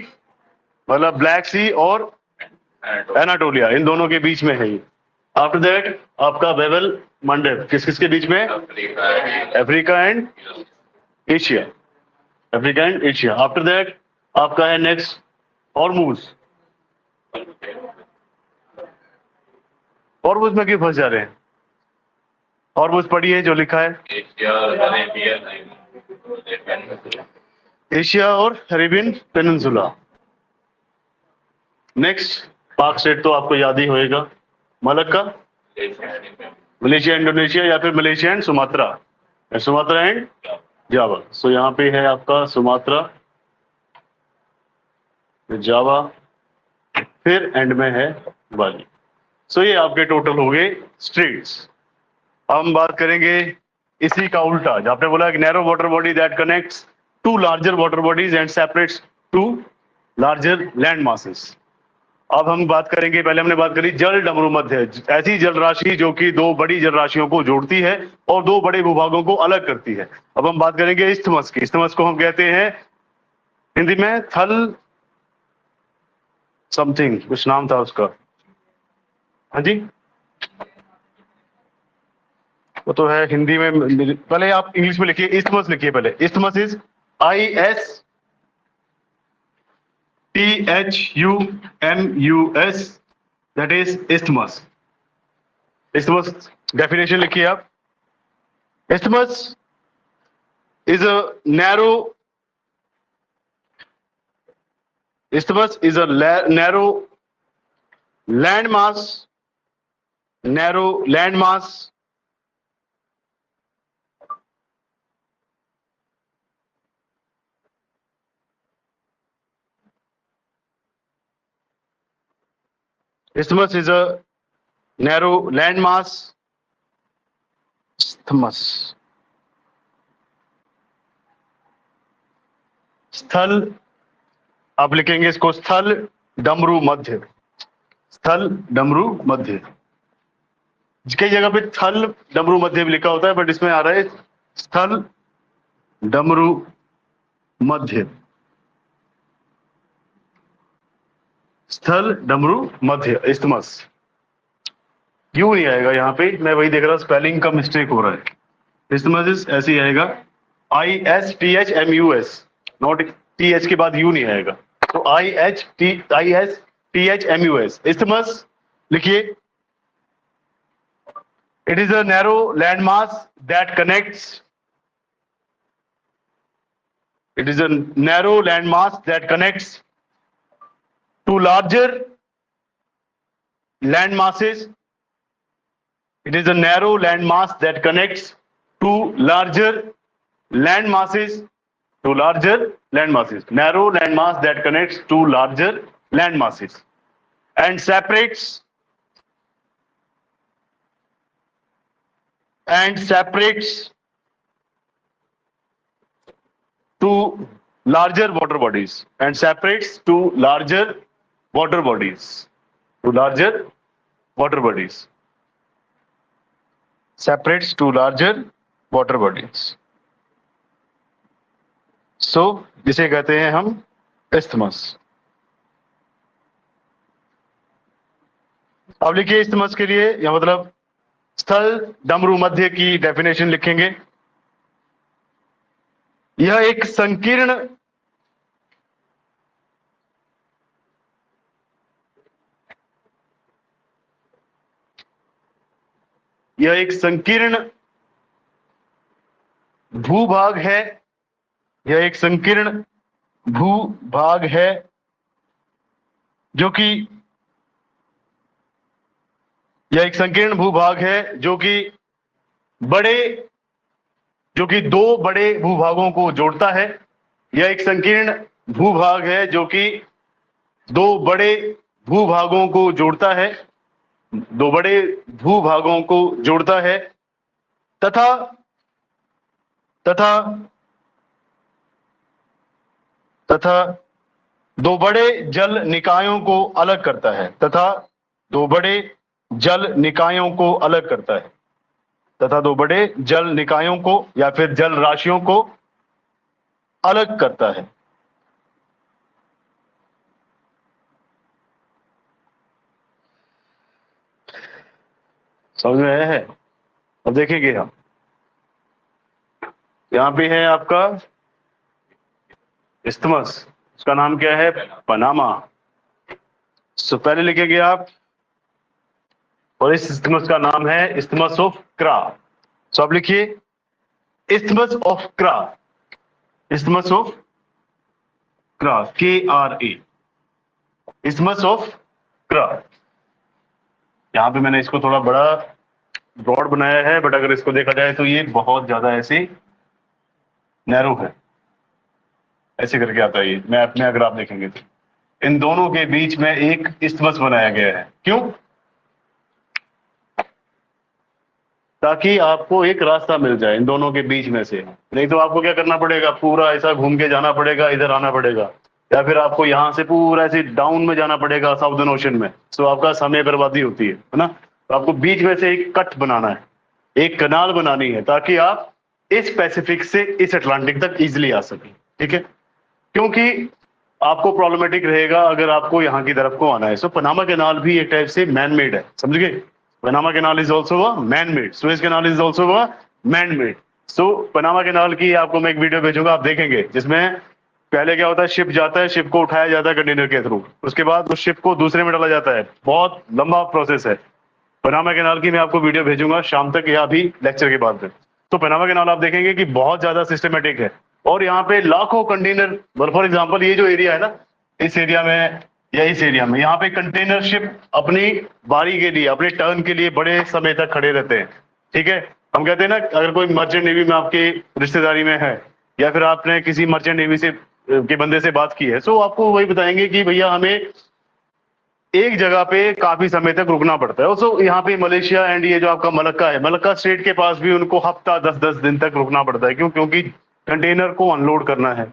मतलब ब्लैक सी और एनाटोलिया, इन दोनों के बीच में है ये। आफ्टर दैट आपका बेबल मंडेव किस किस के बीच में? Africa and Asia. Africa and Asia. After that आपका है नेक्स्ट हॉर्मूज। हॉर्मूज में क्यों फंस जा रहे हैं? हॉर्मूज पढ़िए जो लिखा है, एशिया और अरेबियन पेनिनसुला। नेक्स्ट पाक स्टेट तो आपको याद ही होएगा, मलक्का, मलेशिया इंडोनेशिया, या फिर Malaysia and Sumatra, Sumatra and Java. So यहाँ पे है आपका सुमात्रा, जावा, फिर एंड में है बाली। सो ये आपके टोटल हो गए स्ट्रेट्स। हम बात करेंगे इसी का उल्टा, जो आपने बोला कि narrow water body that connects to larger water bodies and separates two larger land masses. अब हम बात करेंगे, पहले हमने बात करी जल डमरू मध्य, ऐसी जल राशि जो कि दो बड़ी जल राशियों को जोड़ती है और दो बड़े भूभागों को अलग करती है। अब हम बात करेंगे इस्थमस की। इस्थमस को हम कहते हैं हिंदी में थल समथिंग, कुछ नाम था उसका। हाँ जी, वो तो है हिंदी में। पहले आप इंग्लिश में लिखिए, इस्थमस लिखिए पहले। Isthmus is ISTHUMUS, that is isthmus. Isthmus definition लिखिए आप। Isthmus is a narrow isthmus is a narrow landmass isthmus is a narrow landmass isthmus स्थल, आप लिखेंगे इसको स्थल डमरू मध्य। स्थल डमरू मध्य, कई जगह पे थल डमरू मध्य भी लिखा होता है, बट इसमें आ रहा है स्थल डमरू मध्य। स्थल डमरू मध्य इस्थमस। क्यों नहीं आएगा यहाँ पे? मैं वही देख रहा हूँ, स्पेलिंग का मिस्टेक हो रहा है। इस्थमस ऐसे ही आएगा ISTHMUS, नॉट TH के बाद यू नहीं आएगा, तो ISTHMUS इस्थमस लिखिए। It is a narrow landmass that connects, it is a narrow landmass that connects to larger land masses. It is a narrow land mass that connects two larger land masses, to larger land masses. Narrow land mass that connects two larger land masses and separates two larger water bodies and separates two larger water bodies, two larger water bodies, separates two larger water bodies. So जिसे कहते हैं हम isthmus. अब लिखिए isthmus के लिए, या मतलब स्थल डमरू मध्य की डेफिनेशन लिखेंगे। यह एक संकीर्ण भूभाग है, यह एक संकीर्ण भूभाग है जो कि यह एक संकीर्ण भूभाग है जो कि दो बड़े भूभागों को जोड़ता है। यह एक संकीर्ण भूभाग है जो कि दो बड़े भूभागों को जोड़ता है, दो बड़े भूभागों को जोड़ता है तथा तथा तथा दो बड़े जल निकायों को अलग करता है, तथा दो बड़े जल निकायों को अलग करता है, तथा दो बड़े जल निकायों को या फिर जल राशियों को अलग करता है। समझ में आया है? अब देखेंगे हम, यहां पे है आपका इस्थमस, उसका नाम क्या है? पनामा। सो पहले लिखेंगे आप, और इस इस्थमस का नाम है इस्थमस ऑफ क्रा। सो आप लिखिए isthmus of Kra, isthmus of Kra, KRA, isthmus of Kra. यहां पे मैंने इसको थोड़ा बड़ा ब्रॉड बनाया है, बट अगर इसको देखा जाए तो ये बहुत ज्यादा ऐसे नैरो है, ऐसे करके आता है ये मैप में, अगर आप देखेंगे तो इन दोनों के बीच में एक इस्थमस बनाया गया है। क्यों? ताकि आपको एक रास्ता मिल जाए इन दोनों के बीच में से। नहीं तो आपको क्या करना पड़ेगा, पूरा ऐसा घूम के जाना पड़ेगा, इधर आना पड़ेगा, या फिर आपको यहाँ से पूरा ऐसे डाउन में जाना पड़ेगा साउदर्न ओशन में। तो आपका समय बर्बादी होती है ना। तो आपको बीच में से एक कट बनाना है, एक कनाल बनानी है, ताकि आप इस पैसिफिक से इस अटलांटिक तक इजिली आ सके। ठीक है, क्योंकि आपको प्रॉब्लमेटिक रहेगा अगर आपको यहाँ की तरफ को आना है। सो पनामा कैनाल भी एक टाइप से मैन मेड है, समझ गए? Panama Canal is also a man made, Suez canal is also a man made. So Panama canal की आपको मैं एक वीडियो भेजूंगा, आप देखेंगे, जिसमें पहले क्या होता है, शिप जाता है, शिप को उठाया जाता है कंटेनर के थ्रू, उसके बाद उस शिप को दूसरे में डाला जाता है। बहुत लंबा प्रोसेस है। पनामा कैनाल की मैं आपको वीडियो भेजूंगा शाम तक या अभी लेक्चर के बाद में। तो पनामा कैनाल आप देखेंगे कि बहुत ज्यादा सिस्टमेटिक है, और यहाँ पे लाखों कंटेनर, फॉर एग्जांपल ये जो एरिया है ना, इस एरिया में या इस एरिया में, यहाँ पे कंटेनर शिप अपनी बारी के लिए, अपने टर्न के लिए बड़े समय तक खड़े रहते हैं। ठीक है, हम कहते हैं ना, अगर कोई मर्चेंट नेवी में आपके रिश्तेदारी में है, या फिर आपने किसी मर्चेंट नेवी से के बंदे से बात की है, तो आपको वही बताएंगे कि भैया हमें एक जगह पे काफी समय तक रुकना पड़ता है। सो यहाँ पे मलेशिया एंड ये जो आपका मलक्का है, मलक्का स्टेट के पास भी उनको हफ्ता 10-10 दिन तक रुकना पड़ता है। क्यों? क्योंकि कंटेनर को अनलोड करना है,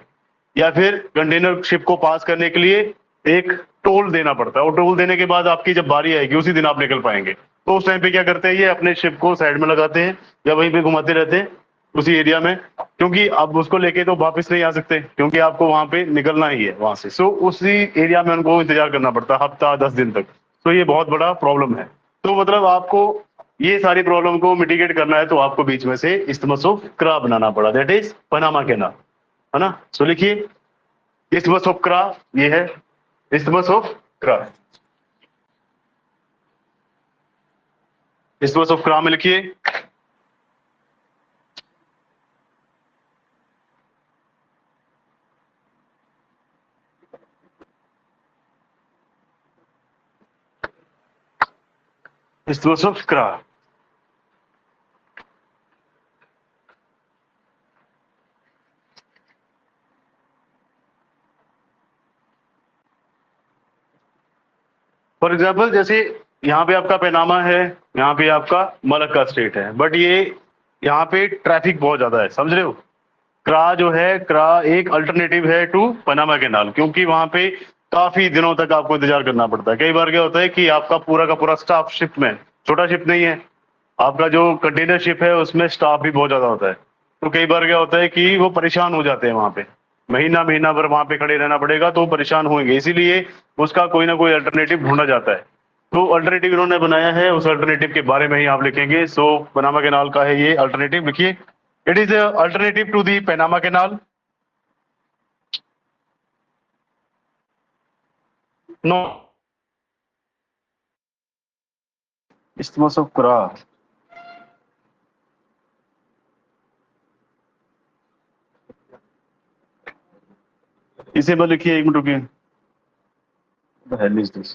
या फिर कंटेनर शिप को पास करने के लिए एक टोल देना पड़ता है, और टोल देने के बाद आपकी जब बारी आएगी उसी दिन आप निकल पाएंगे। तो उस टाइम पे क्या करते हैं, ये अपने शिप को साइड में लगाते हैं या वहीं पे घुमाते रहते हैं उसी एरिया में, क्योंकि अब उसको लेके तो वापस नहीं आ सकते, क्योंकि आपको वहां पे निकलना ही है वहां से। सो उसी एरिया में उनको इंतजार करना पड़ता है हफ्ता 10 दिन तक। तो ये बहुत बड़ा प्रॉब्लम है। तो मतलब आपको ये सारी प्रॉब्लम को मिटिगेट करना है, तो आपको बीच में से इस्थमस ऑफ क्रा बनाना पड़ा, दैट इज पनामा कैनाल, है ना। सो लिखिए इस्थमस ऑफ क्रा, ये है isthmus of Kra. Isthmus of Kra में लिखिए isthmus of Kra. For example जैसे यहाँ पे आपका पनामा है, यहाँ पे आपका मलक्का स्टेट है, बट ये यहाँ पे ट्रैफिक बहुत ज्यादा है, समझ रहे हो। क्रा जो है, क्रा एक अल्टरनेटिव है टू पनामा कैनाल, क्योंकि वहां पे काफी दिनों तक आपको इंतजार करना पड़ता है। कई बार क्या होता है कि आपका पूरा का पूरा स्टाफ शिप में, छोटा शिप नहीं है आपका, जो कंटेनर शिप है उसमें स्टाफ भी बहुत ज्यादा होता है। तो कई बार क्या होता है कि वो परेशान हो जाते हैं, वहां पे महीना महीना भर वहां पे खड़े रहना पड़ेगा, तो वो परेशान होंगे, इसीलिए उसका कोई ना कोई अल्टरनेटिव ढूंढा जाता है। तो अल्टरनेटिव इन्होंने बनाया है, उस अल्टरनेटिव के बारे में ही आप लिखेंगे। सो पनामा कैनाल का है ये अल्टरनेटिव, लिखिए it is alternative to the Panama canal. No, isthmus of Kra. इसे मत लिखिए, एक मिनट रुकिए। The hell is this?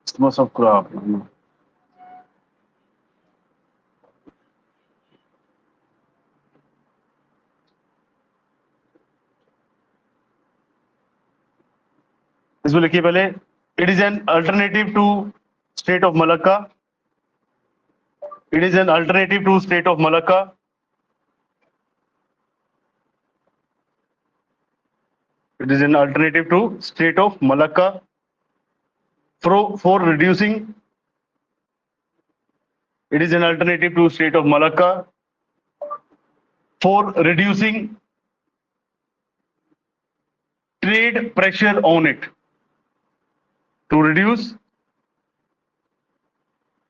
Isthmus of Kra। इसमें लिखिए पहले, it is an alternative to strait of Malacca. It is an alternative to strait of Malacca. It is an alternative to strait of Malacca for reducing, it is an alternative to state of Malacca for reducing trade pressure on it, to reduce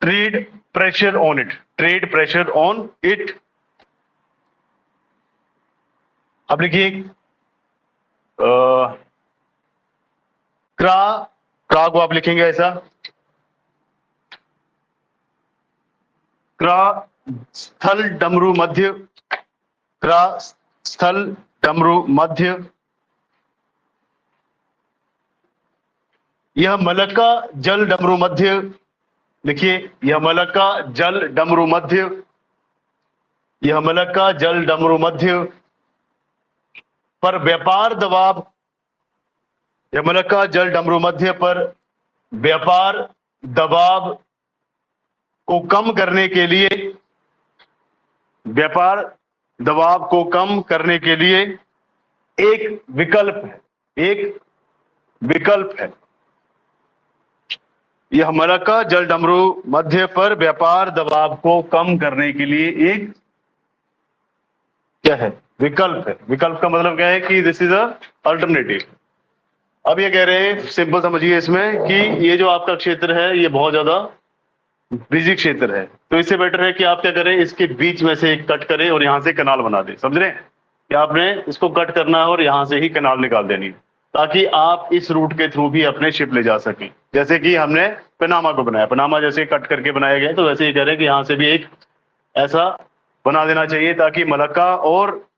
trade pressure on it, trade pressure on it, अब लिखिए क्रा, क्रा को आप लिखेंगे ऐसा, क्रा स्थल डमरू मध्य, क्रा स्थल डमरू मध्य। यह मलक्का जल डमरू मध्य, लिखिए यह मलक्का जल डमरू मध्य, यह मलक्का जल डमरू मध्य पर व्यापार दबाव, यह मलक्का जल डमरू मध्य पर व्यापार दबाव को कम करने के लिए, व्यापार दबाव को कम करने के लिए एक विकल्प है, एक विकल्प है। यह मलक्का जल डमरू मध्य पर व्यापार दबाव को कम करने के लिए एक क्या है, विकल्प है। विकल्प का मतलब क्या है कि दिस इज अ अल्टरनेटिव। अब ये कह रहे हैं, सिंपल समझिए इसमें कि ये जो आपका क्षेत्र है ये बहुत ज्यादा बिजी क्षेत्र है, तो इससे बेटर है कि आप क्या करें, इसके बीच में से एक कट करें और यहां से कनाल बना दें। समझ रहे हैं कि आपने इसको कट करना है और यहां से ही कनाल निकाल देनी, ताकि आप इस रूट के थ्रू भी अपने शिप ले जा सकें। जैसे कि हमने पनामा को बनाया, पनामा जैसे कट करके बनाया गया, तो वैसे ही कह रहे हैं कि यहां से भी एक ऐसा बना देना चाहिए ताकि मलक्का और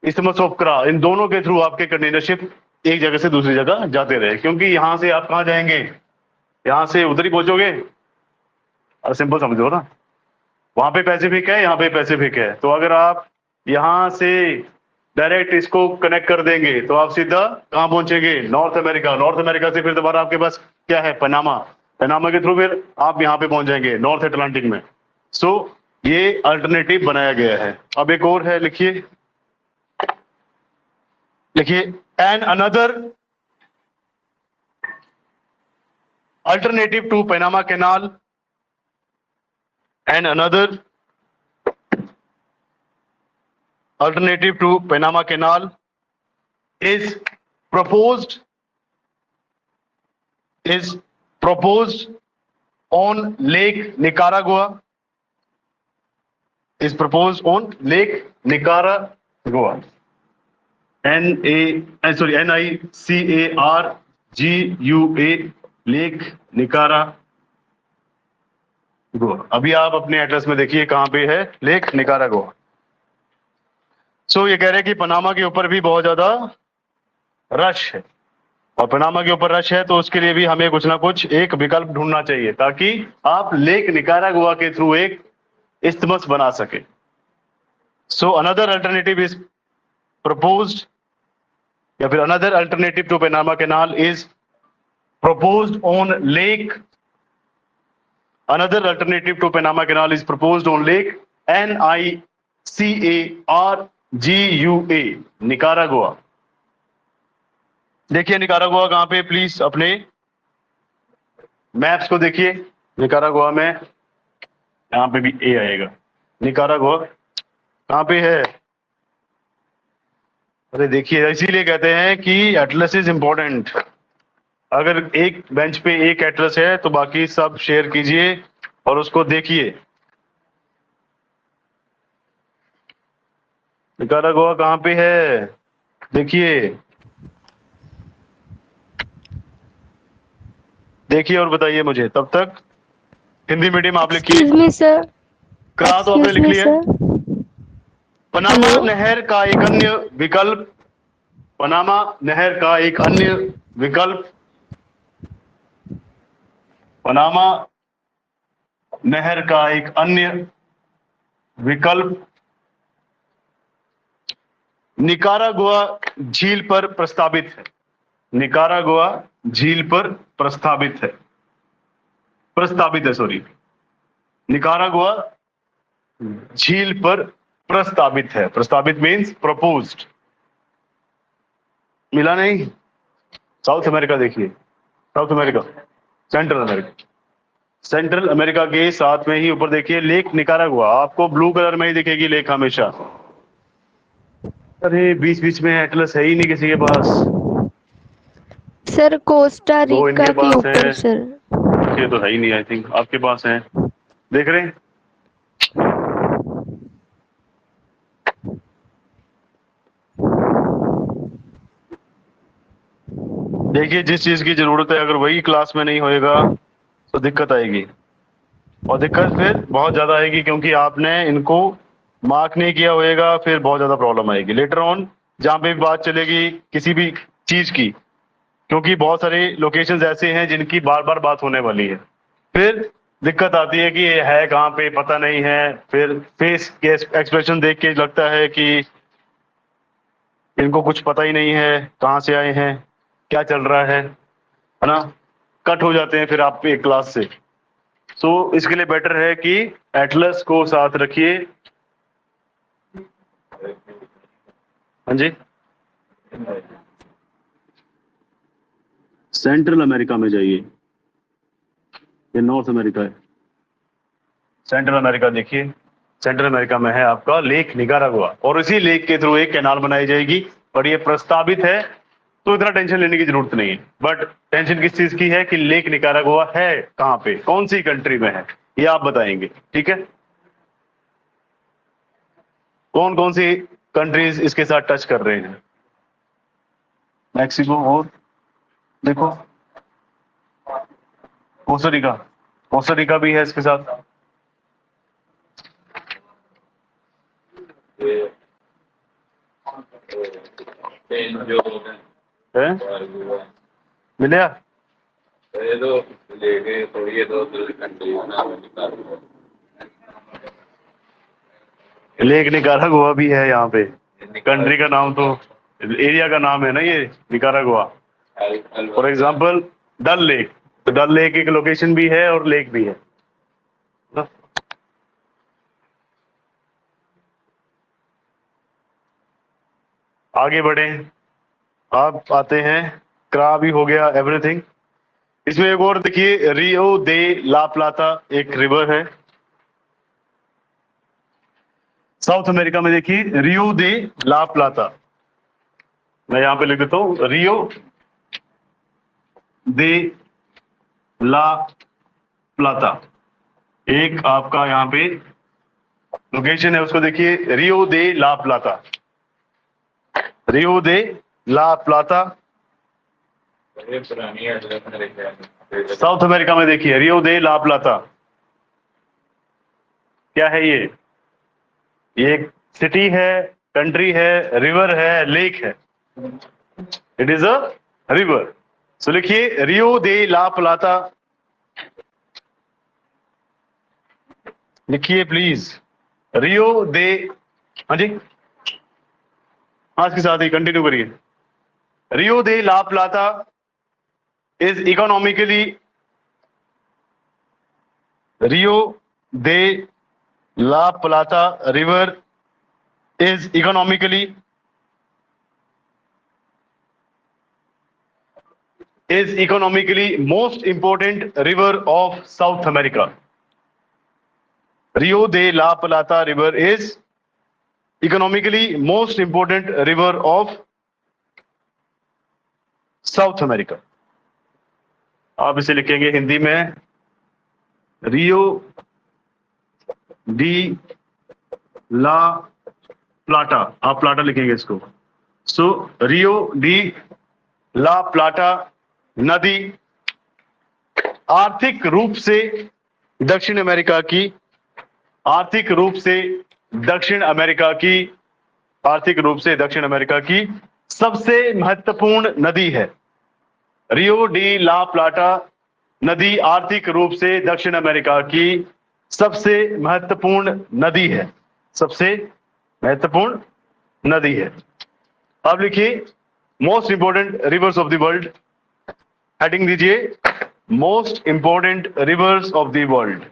इस्थमस ऑफ क्रा, इन दोनों के थ्रू आपके कंटेनर शिप एक जगह से दूसरी जगह जाते रहे। क्योंकि यहां से आप कहां जाएंगे, यहां से उधर ही पहुंचोगे। और सिंपल समझो ना, वहां पे पैसिफिक है, यहाँ पे पैसिफिक है, तो अगर आप यहां से डायरेक्ट इसको कनेक्ट कर देंगे तो आप सीधा कहां पहुंचेंगे, नॉर्थ अमेरिका। नॉर्थ अमेरिका से फिर दोबारा आपके पास क्या है, पनामा, पनामा के थ्रू फिर आप यहां पे पहुंच जाएंगे नॉर्थ अटलांटिक में। सो ये अल्टरनेटिव बनाया गया है। अब एक और है, लिखिए, लिखिए and another alternative to Panama canal, and another alternative to Panama Canal is proposed on Lake Nicaragua, is proposed on Lake Nicaragua, NICARGUA, Lake Nicaragua। अभी आप अपने एड्रेस में देखिए कहां पे है लेक निकारागुआ। सो ये कह रहे हैं कि पनामा के ऊपर भी बहुत ज्यादा रश है, और पनामा के ऊपर रश है तो उसके लिए भी हमें कुछ ना कुछ एक विकल्प ढूंढना चाहिए ताकि आप लेक निकारागुआ के थ्रू एक इस्थमस बना सके। So another alternative is proposed, या फिर another alternative to Panama Canal is proposed on Lake, another alternative to Panama Canal is proposed on Lake NICARGUA, Nicaragua. देखिए निकारागुआ कहां पे, प्लीज अपने मैप्स को देखिए। निकारागुआ में यहां पे भी ए आएगा। निकारागुआ कहां पे है, अरे देखिए, इसीलिए कहते हैं कि एटलस इज इंपॉर्टेंट। अगर एक बेंच पे एक एटलस है तो बाकी सब शेयर कीजिए और उसको देखिए। निकारागुआ कहां पे है, देखिए, देखिए और बताइए मुझे। तब तक हिंदी मीडियम आप लिखिए। क्रा तो आपने लिख लिया। पनामा नहर का एक अन्य विकल्प, पनामा नहर का एक अन्य विकल्प, पनामा नहर का एक अन्य विकल्प निकारागुआ झील पर प्रस्तावित है। निकारागुआ झील पर प्रस्तावित है, प्रस्तावित है, सॉरी, निकारागुआ झील पर प्रस्तावित है। प्रस्तावित मीन्स प्रपोज्ड। मिला नहीं, साउथ अमेरिका देखिए, south America, central America, central America के साथ में ही ऊपर देखिए लेक निकारागुआ, आपको ब्लू कलर में ही दिखेगी लेक हमेशा। अरे बीच बीच में एटलस है ही नहीं किसी के पास सर। कोस्टा रिका के ऊपर सर, ये तो है ही नहीं, आई थिंक आपके पास है, देख रहे हैं। देखिए, जिस चीज की जरूरत है अगर वही क्लास में नहीं होएगा तो दिक्कत आएगी, और दिक्कत फिर बहुत ज्यादा आएगी क्योंकि आपने इनको मार्क नहीं किया होएगा, फिर बहुत ज्यादा प्रॉब्लम आएगी लेटर ऑन जहां पे भी बात चलेगी किसी भी चीज की, क्योंकि बहुत सारे लोकेशंस ऐसे हैं जिनकी बार बार बात होने वाली है। फिर दिक्कत आती है कि ये है कहाँ पे पता नहीं है, फिर फेस के एक्सप्रेशन देख के लगता है कि इनको कुछ पता ही नहीं है, कहाँ से आए हैं, क्या चल रहा है ना, कट हो जाते हैं फिर आप एक क्लास से। सो इसके लिए बेटर है कि एटलस को साथ रखिए। हाँ जी, सेंट्रल अमेरिका में जाइए, ये नॉर्थ अमेरिका है। सेंट्रल अमेरिका देखिए, सेंट्रल अमेरिका में है आपका लेक निकारागुआ, और इसी लेक के थ्रू एक कैनाल बनाई जाएगी, और ये प्रस्तावित है, तो इतना टेंशन लेने की जरूरत नहीं है। बट टेंशन किस चीज की है कि लेक निकारागुआ है कहाँ पे, कौन सी कंट्री में है, ये आप बताएंगे, ठीक है। कौन कौन सी कंट्रीज इसके साथ टच कर रहे हैं, मैक्सिको, और देखो कोस्टारिका, कोस्टारिका भी है इसके साथ। है मिले लेक निकारागुआ भी है यहाँ पे, कंट्री का नाम तो एरिया का नाम है ना ये Nicaragua. For example Dal Lake, तो डल लेक एक लोकेशन भी है और लेक भी है ना? आगे बढ़े, आप आते हैं, क्रा भी हो गया, एवरीथिंग। इसमें एक और देखिए, रियो दे ला प्लाता एक रिवर है साउथ अमेरिका में। देखिए रियो दे ला प्लाता, मैं यहां पे लिख देता हूं, रियो दे ला प्लाता एक आपका यहाँ पे लोकेशन है, उसको देखिए, रियो दे ला प्लाता, रियो दे ला प्लाता साउथ अमेरिका में। देखिए रियो दे ला प्लाता क्या है ये एक सिटी है, कंट्री है, रिवर है, लेक है, इट इज अ रिवर। सो लिखिए रियो दे ला प्लाता, लिखिए प्लीज, रियो दे, हाँ जी, हाँ इसके साथ ही कंटिन्यू करिए। Rio de la Plata is economically, Rio de la Plata river is economically most important river of South America. Rio de la Plata river is economically most important river of South America. आप इसे लिखेंगे हिंदी में, Rio de ला प्लाटा, आप प्लाटा लिखेंगे इसको। सो Rio de ला प्लाटा नदी आर्थिक रूप से दक्षिण अमेरिका की, आर्थिक रूप से दक्षिण अमेरिका की, आर्थिक रूप से दक्षिण अमेरिका की सबसे महत्वपूर्ण नदी है। रियो डी ला प्लाटा नदी आर्थिक रूप से दक्षिण अमेरिका की सबसे महत्वपूर्ण नदी है, सबसे महत्वपूर्ण नदी है। अब लिखिए most important rivers of the world, heading दीजिए most important rivers of the world,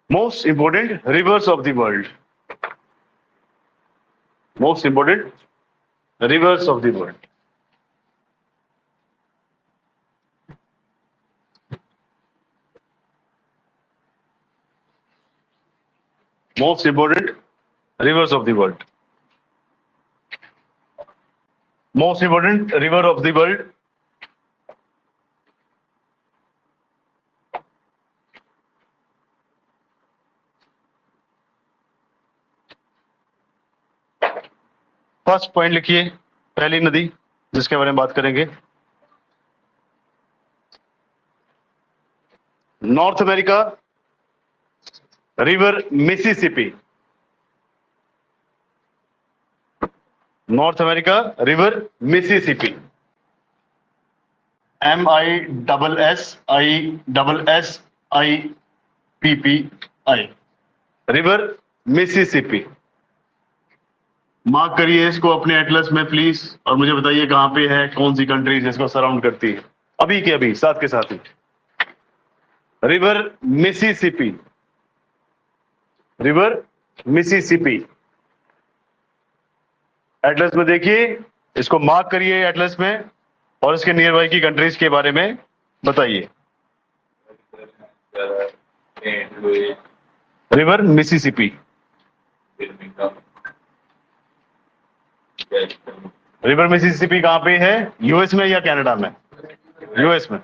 most important rivers of the world, most important rivers of the world, most important rivers of the world, most important river of the world। First point लिखिए, पहली नदी जिसके बारे में बात करेंगे। North America, river Mississippi. North America, river Mississippi. MISSISSIPPI, river Mississippi. Mark करिए इसको अपने एटलस में प्लीज, और मुझे बताइए कहां पे है, कौन सी कंट्रीज इसको सराउंड करती है अभी के अभी, साथ के साथ ही। River Mississippi, river Mississippi. Atlas में देखिए, इसको मार्क करिए एटलस में, और इसके नियर बाई की कंट्रीज के बारे में बताइए। रिवर मिसिसिपी, रिवर मिसिसिपी कहां पे है, यूएस में या कनाडा में? यूएस में।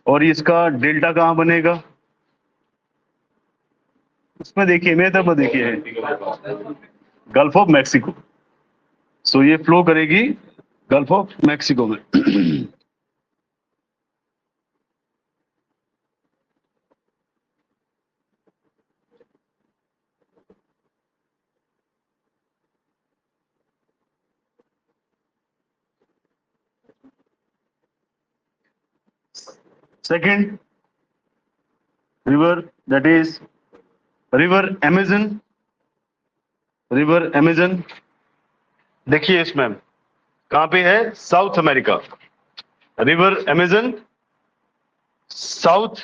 और इसका डेल्टा कहां बनेगा? उसमें देखिए, मेरे तरफ देखिए है गल्फ ऑफ मैक्सिको। सो ये फ्लो करेगी गल्फ ऑफ मैक्सिको में। Second river, that is river Amazon. River Amazon देखिए इसमें कहां पे है, south America. River Amazon, south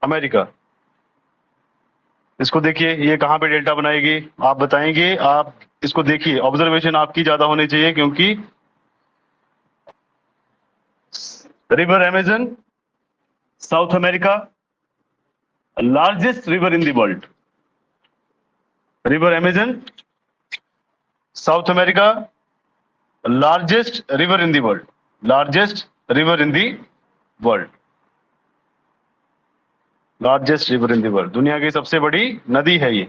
America. इसको देखिए, ये कहां पे डेल्टा बनाएगी आप बताएंगे। आप इसको देखिए, ऑब्जर्वेशन आपकी ज्यादा होनी चाहिए, क्योंकि river Amazon, south America, largest river in the world. River Amazon, south America, largest river in the world. Largest river in the world. Largest river in the world, दुनिया की सबसे बड़ी नदी है ये।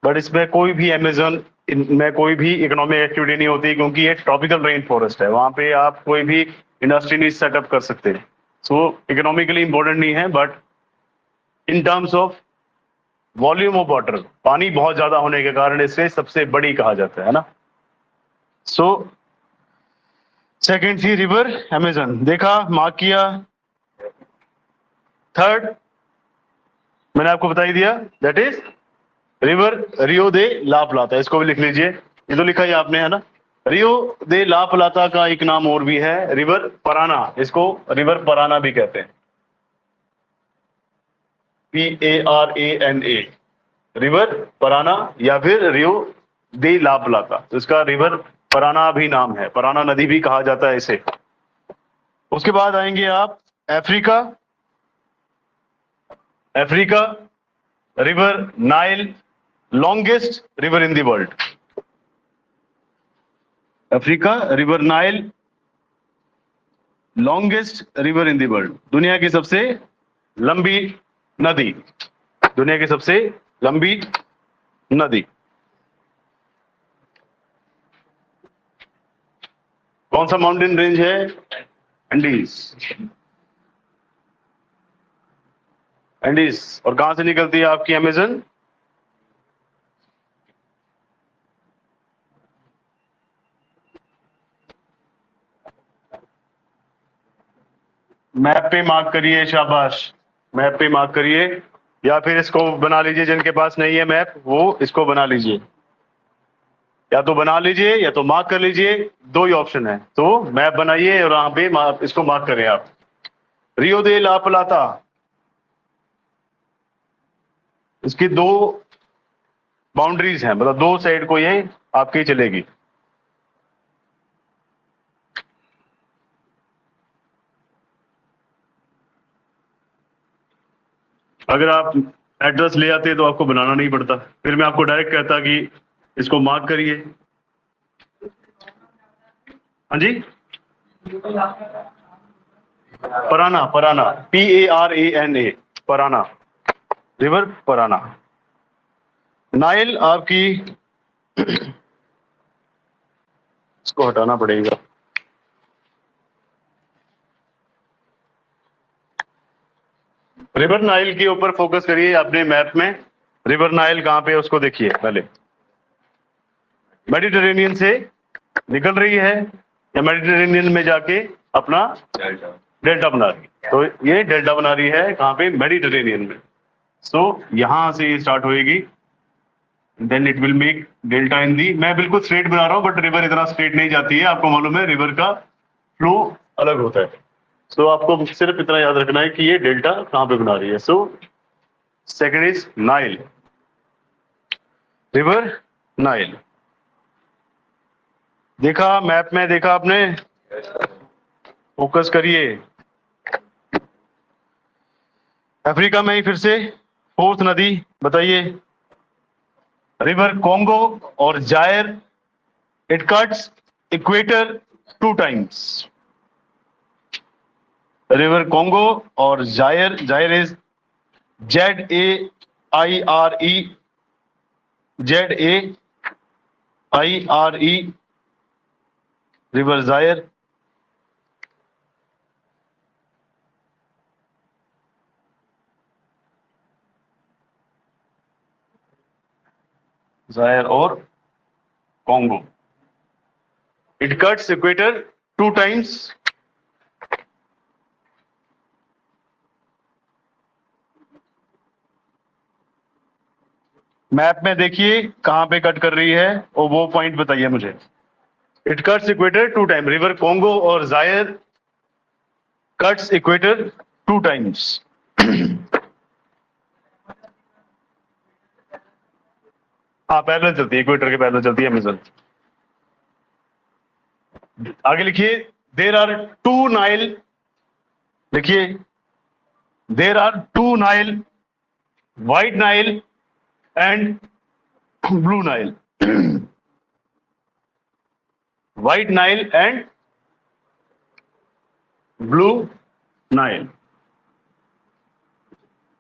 बट इसमें कोई भी अमेजन में कोई भी इकोनॉमिक एक्टिविटी नहीं होती, क्योंकि ये ट्रॉपिकल रेन फॉरेस्ट है। वहां पे आप कोई भी इंडस्ट्री नहीं सेटअप कर सकते। सो इकोनॉमिकली इंपॉर्टेंट नहीं है, but in terms of volume of water, पानी बहुत ज्यादा होने के कारण इसे सबसे बड़ी कहा जाता है ना। सो सेकेंड थी रिवर अमेजन, देखा, मार्क किया। थर्ड मैंने आपको बता ही दिया, that is river Rio de la प्लाता। इसको भी लिख लीजिए, ये तो लिखा ही आपने है ना। रियो दे ला प्लाता का एक नाम और भी है, रिवर पराना। इसको रिवर पराना भी कहते हैं, PARANA, रिवर पराना, या फिर रियो दे ला प्लाता। तो इसका रिवर पराना भी नाम है, पराना नदी भी कहा जाता है इसे। उसके बाद आएंगे आप Africa. Africa, river Nile, longest river in the world. Africa, river Nile, longest river in the world, दुनिया की सबसे लंबी नदी। दुनिया की सबसे लंबी नदी। कौन सा माउंटेन रेंज है? एंडीज। एंडीज। और कहां से निकलती है आपकी अमेजन? मैप पे मार्क करिए, शाबाश, मैप पे मार्क करिए, या फिर इसको बना लीजिए। जिनके पास नहीं है मैप, वो इसको बना लीजिए, या तो बना लीजिए या तो मार्क कर लीजिए, दो ही ऑप्शन है। तो मैप बनाइए और वहां पे इसको मार्क करें आप। रियो दे ला प्लाता, इसकी दो बाउंड्रीज हैं, मतलब दो साइड को ये आपकी चलेगी। अगर आप एड्रेस ले आते तो आपको बनाना नहीं पड़ता, फिर मैं आपको डायरेक्ट कहता कि इसको मार्क करिए। हाँ जी, Parana, Parana, PARANA, Parana, river Parana. Nile आपकी इसको हटाना पड़ेगा। रिवर नाइल के ऊपर फोकस करिए अपने मैप में। रिवर नाइल कहां पे है उसको देखिए पहले। मेडिटेरेनियन से निकल रही है या मेडिटेरेनियन में जाके अपना डेल्टा बना रही है? तो ये डेल्टा बना रही है कहां पे? मेडिटेरेनियन में। सो यहां से ये स्टार्ट होएगी, then it will make delta in the. मैं बिल्कुल स्ट्रेट बना रहा हूं बट रिवर इतना स्ट्रेट नहीं जाती है, आपको मालूम है रिवर का फ्लो अलग होता है। सो आपको सिर्फ इतना याद रखना है कि ये डेल्टा कहां पे बना रही है। So second is Nile, river Nile. देखा मैप में, देखा आपने? फोकस करिए। अफ्रीका में ही फिर से फोर्थ नदी बताइए। रिवर कॉन्गो और Zaire, it cuts equator 2 times. River Congo और Zaire, Zaire is ZAIRE, ZAIRE, river Zaire. Zaire और Congo, it cuts equator 2 times. Map में देखिए कहां पे कट कर रही है और वो पॉइंट बताइए मुझे। It cuts equator 2 time, river Congo और जायर कट्स इक्वेटर 2 टाइम्स। हाँ, पैरेलल चलती है, इक्वेटर के पैरेलल चलती है अमेजन। आगे लिखिए, देर आर 2 नाइल, लिखिए there are 2 Nile, White Nile and Blue Nile. White Nile and Blue Nile.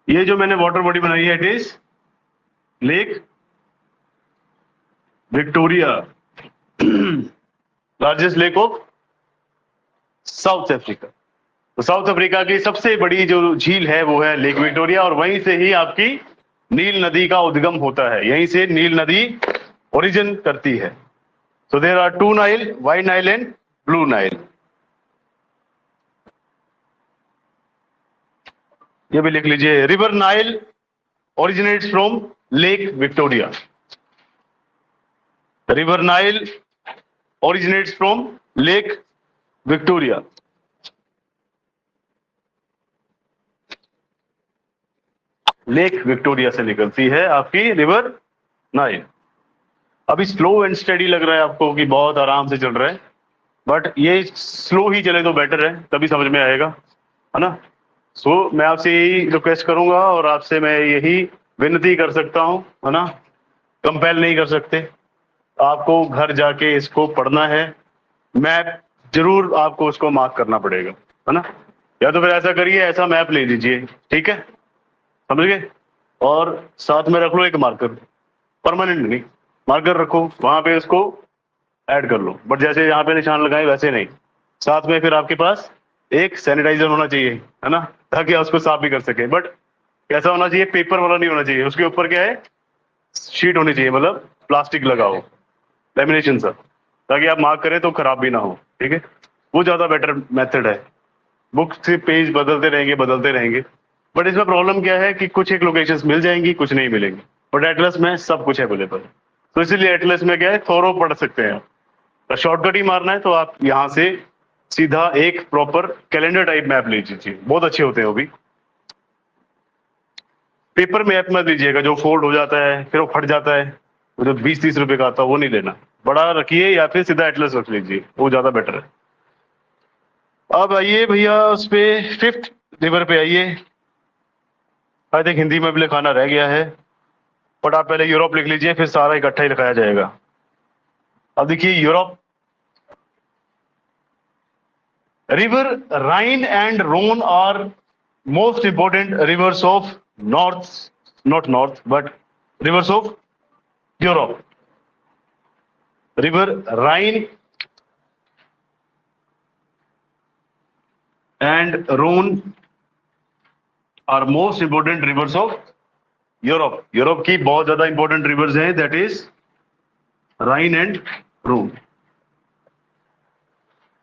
ये जो मैंने वाटर बॉडी बनाई है, it is Lake Victoria, largest lake of South Africa. तो साउथ अफ्रीका की सबसे बड़ी जो झील है वो है लेक विक्टोरिया, और वहीं से ही आपकी नील नदी का उद्गम होता है, यहीं से नील नदी ओरिजिन करती है। So there are 2 Nile, White Nile and Blue Nile. ये भी लिख लीजिए, river Nile originates from Lake Victoria. River Nile originates from Lake Victoria. Lake Victoria से निकलती है आपकी रिवर नाइल। अभी स्लो एंड स्टेडी लग रहा है आपको कि बहुत आराम से चल रहा है, बट ये स्लो ही चले तो बेटर है, तभी समझ में आएगा, है ना? सो मैं आपसे यही रिक्वेस्ट करूंगा और आपसे मैं यही विनती कर सकता हूं, है ना? कंपेल नहीं कर सकते, आपको घर जाके इसको पढ़ना है। मैप जरूर आपको उसको मार्क करना पड़ेगा, है ना? या तो फिर ऐसा करिए, ऐसा मैप ले लीजिए, ठीक है, समझ गए? और साथ में रख लो एक मार्कर, परमानेंट नहीं, मार्कर रखो वहां पे, उसको ऐड कर लो, बट जैसे यहाँ पे निशान लगाए वैसे नहीं। साथ में फिर आपके पास एक सैनिटाइजर होना चाहिए, है ना, ताकि आप उसको साफ भी कर सके। बट कैसा होना चाहिए? पेपर वाला नहीं होना चाहिए, उसके ऊपर क्या है, शीट होनी चाहिए, मतलब प्लास्टिक लगाओ, लेमिनेशन सर, ताकि आप मार्क करें तो खराब भी ना हो, ठीक है? वो ज्यादा बेटर मेथड है। बुक से पेज बदलते रहेंगे, बट इसमें प्रॉब्लम क्या है कि कुछ एक लोकेशंस मिल जाएंगी, कुछ नहीं मिलेंगी, बट एटलस में सब कुछ अवेलेबल है। तो इसीलिए एटलस में क्या है, थोरो पढ़ सकते हैं। तो शॉर्टकट ही मारना है तो आप यहाँ से सीधा एक प्रॉपर कैलेंडर टाइप मैप ले लीजिए, बहुत अच्छे होते हैं वो भी। पेपर मैप मत लीजिएगा जो फोल्ड हो जाता है फिर वो फट जाता है, वो जो 20-30 रुपए का आता है वो नहीं लेना, बड़ा रखिए या फिर सीधा एटलस रख लीजिए, वो ज्यादा बेटर है। अब आइए भैया उस पे 5th रिवर पे आइए। आई थिंक हिंदी में भी लिखाना रह गया है, बट आप पहले यूरोप लिख लीजिए, फिर सारा इकट्ठा ही लिखाया जाएगा। अब देखिए Europe, river Rhine and Rhone are most important rivers of north, not north but rivers of Europe. River Rhine and Rhone are most important rivers of Europe. Europe की बहुत ज्यादा इंपॉर्टेंट रिवर्स हैं, that is Rhine and Rhone.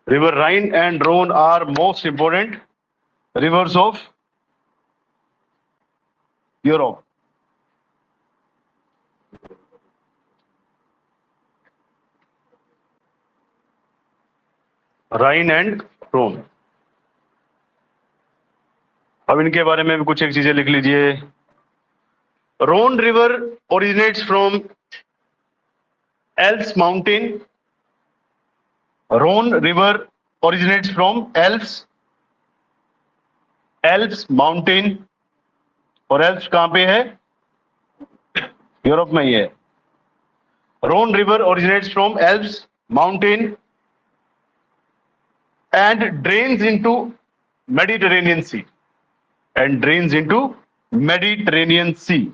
River Rhine and Rhone are most important rivers of Europe. Rhine and Rhone. अब इनके बारे में भी कुछ एक चीजें लिख लीजिए. Rhone river originates from Alps mountain. Rhone river originates from Alps mountain. और एल्प्स कहां पे है? यूरोप में ही है. Rhone river originates from Alps mountain and drains into Mediterranean Sea. And drains into Mediterranean Sea.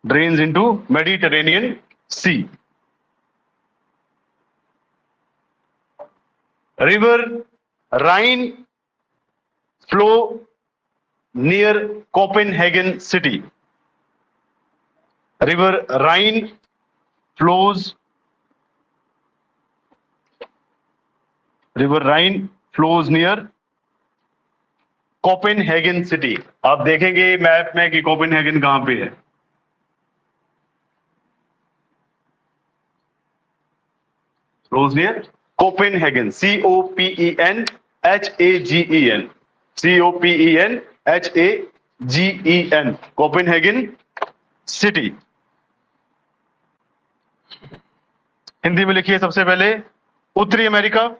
Drains into Mediterranean Sea. River Rhine flow near Copenhagen city. River Rhine flows river Rhine flows near Copenhagen city. आप देखेंगे map में कि Copenhagen कहां पे है. Flows near Copenhagen. COPENHAGEN. COPENHAGEN. Copenhagen city. Hindi में लिखिए सबसे पहले. उत्तरी अमेरिका.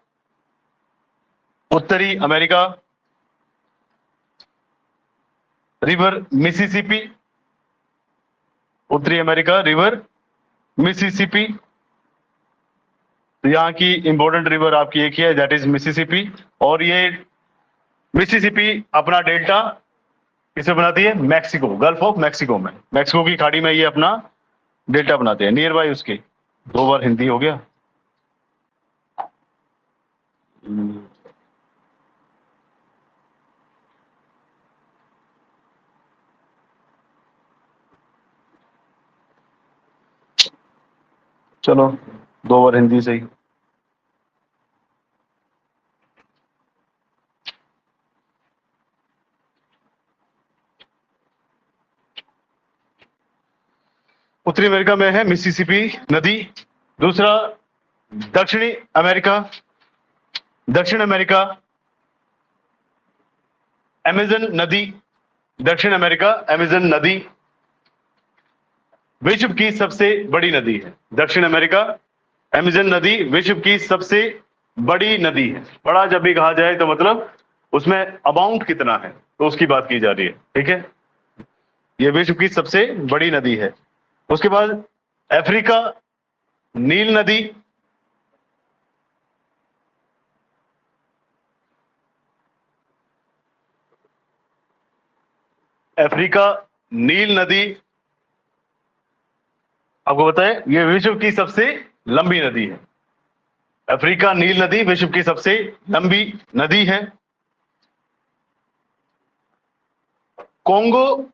उत्तरी अमेरिका. River Mississippi. उत्तरी अमेरिका रिवर मिसिसिपी. यहां की इंपॉर्टेंट रिवर आपकी एक ही है, दैट इज मिसिसिपी. और ये मिसिसिपी अपना डेल्टा किसे बनाती है? मैक्सिको, गल्फ ऑफ मैक्सिको में, मैक्सिको की खाड़ी में ये अपना डेल्टा बनाते हैं, नियर बाय उसके. 2 बार हिंदी हो गया. चलो 2 बार हिंदी सही. उत्तरी अमेरिका में है मिसिसिपी नदी. दूसरा दक्षिणी अमेरिका. दक्षिण अमेरिका अमेजन नदी. दक्षिण अमेरिका अमेजन नदी विश्व की सबसे बड़ी नदी है. दक्षिण अमेरिका अमेजन नदी विश्व की सबसे बड़ी नदी है. बड़ा जब भी कहा जाए तो मतलब उसमें अमाउंट कितना है तो उसकी बात की जा रही है. ठीक है, ये विश्व की सबसे बड़ी नदी है. उसके बाद अफ्रीका नील नदी. अफ्रीका नील नदी आपको बताए ये विश्व की सबसे लंबी नदी है. अफ्रीका नील नदी विश्व की सबसे लंबी नदी है. कोंगो,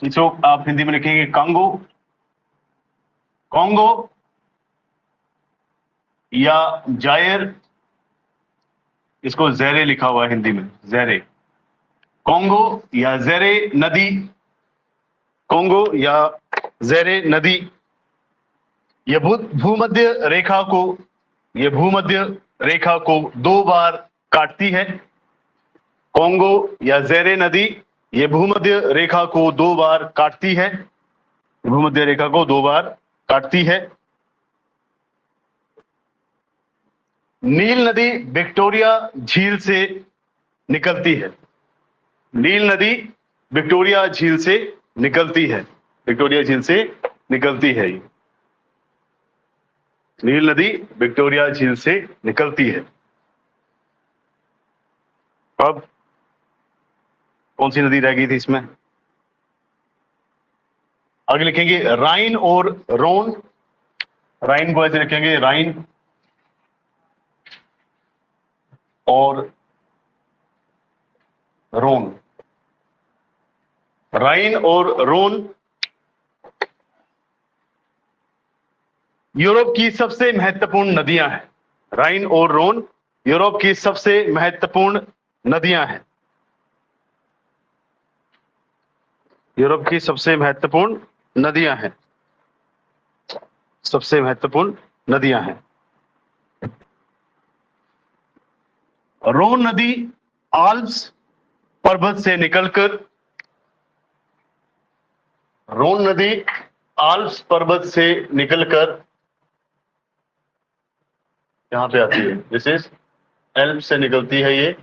इसको आप हिंदी में लिखेंगे कांगो. कोंगो या जायर, इसको ज़ेरे लिखा हुआ है हिंदी में, ज़ेरे. कोंगो या ज़ेरे नदी. कोंगो या ज़ेरे नदी ये भूमध्य रेखा को 2 बार काटती है. कोंगो या ज़ेरे नदी ये भूमध्य रेखा को 2 बार काटती है. भूमध्य रेखा को 2 बार काटती है. नील नदी विक्टोरिया झील से निकलती है. नील नदी विक्टोरिया झील से निकलती है. विक्टोरिया झील से निकलती है. नील नदी विक्टोरिया झील से निकलती है. अब कौन सी नदी रह गई थी इसमें? आगे लिखेंगे राइन और रोन। राइन को ऐसे लिखेंगे, राइन और रोन। राइन और रोन यूरोप की सबसे महत्वपूर्ण नदियां हैं। राइन और रोन यूरोप की सबसे महत्वपूर्ण नदियां हैं। यूरोप की सबसे महत्वपूर्ण नदियां हैं। सबसे महत्वपूर्ण नदियां हैं। रोन नदी आल्प्स पर्वत से निकलकर, रोन नदी आल्प्स पर्वत से निकलकर यहां पे आती है। दिस इज एल्प से निकलती है ये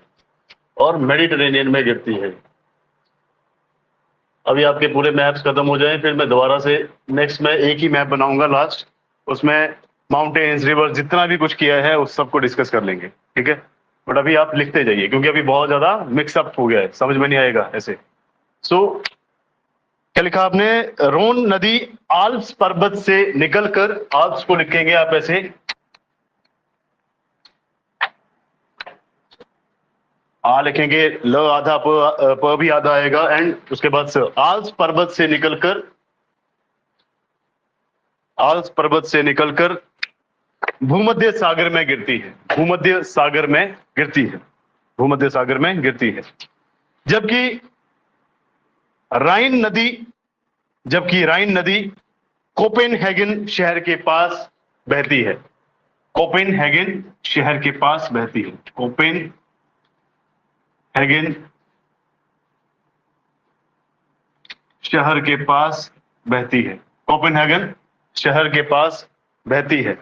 और मेडिटेरेनियन में गिरती है। अभी आपके पूरे मैप्स खत्म हो जाएं, फिर मैं दोबारा से नेक्स्ट में एक ही मैप बनाऊंगा लास्ट, उसमें माउंटेन्स, रिवर, जितना भी कुछ किया है उस सबको डिस्कस कर लेंगे, ठीक है? बट अभी आप लिखते जाइए क्योंकि अभी बहुत ज्यादा मिक्सअप हो गया है, समझ में नहीं आएगा ऐसे। सो क्या लिखा आपने? रोन नदी आल्प्स पर्वत से निकलकर, आल्प्स को लिखेंगे आप ऐसे, आ लिखेंगे, ल आधा, प भी आधा आएगा, एंड उसके बाद स। आल्प्स पर्वत से निकलकर, आल्प्स पर्वत से निकलकर भूमध्य सागर में गिरती है। भूमध्य सागर में गिरती है। भूमध्य सागर में गिरती है। जबकि राइन नदी, जबकि राइन नदी कोपेनहेगन शहर के पास बहती है। कोपेनहेगन शहर के पास बहती है। कोपेनहेगन शहर के पास बहती है। कोपेनहेगन शहर के पास बहती है।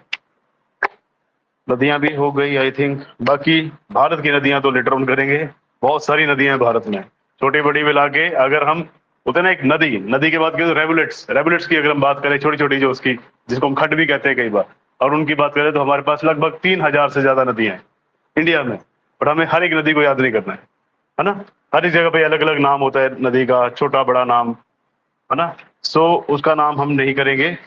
नदियां भी हो गई आई थिंक। बाकी भारत की नदियां तो लेटर ऑन करेंगे। बहुत सारी नदियां हैं भारत में, छोटी बड़ी मिला के। अगर हम होते ना एक नदी, नदी के बाद रेवुलेट्स, रेवुलेट्स की अगर हम बात करें, छोटी छोटी जो उसकी, जिसको हम खड्ड भी कहते हैं कई बार, और उनकी बात करें तो हमारे पास लगभग 3000 से ज्यादा नदियां हैं इंडिया में। और हमें हर एक नदी को याद नहीं करना है ना? हर एक जगह पे अलग अलग नाम होता है नदी का, छोटा बड़ा नाम, है ना? सो उसका नाम हम नहीं करेंगे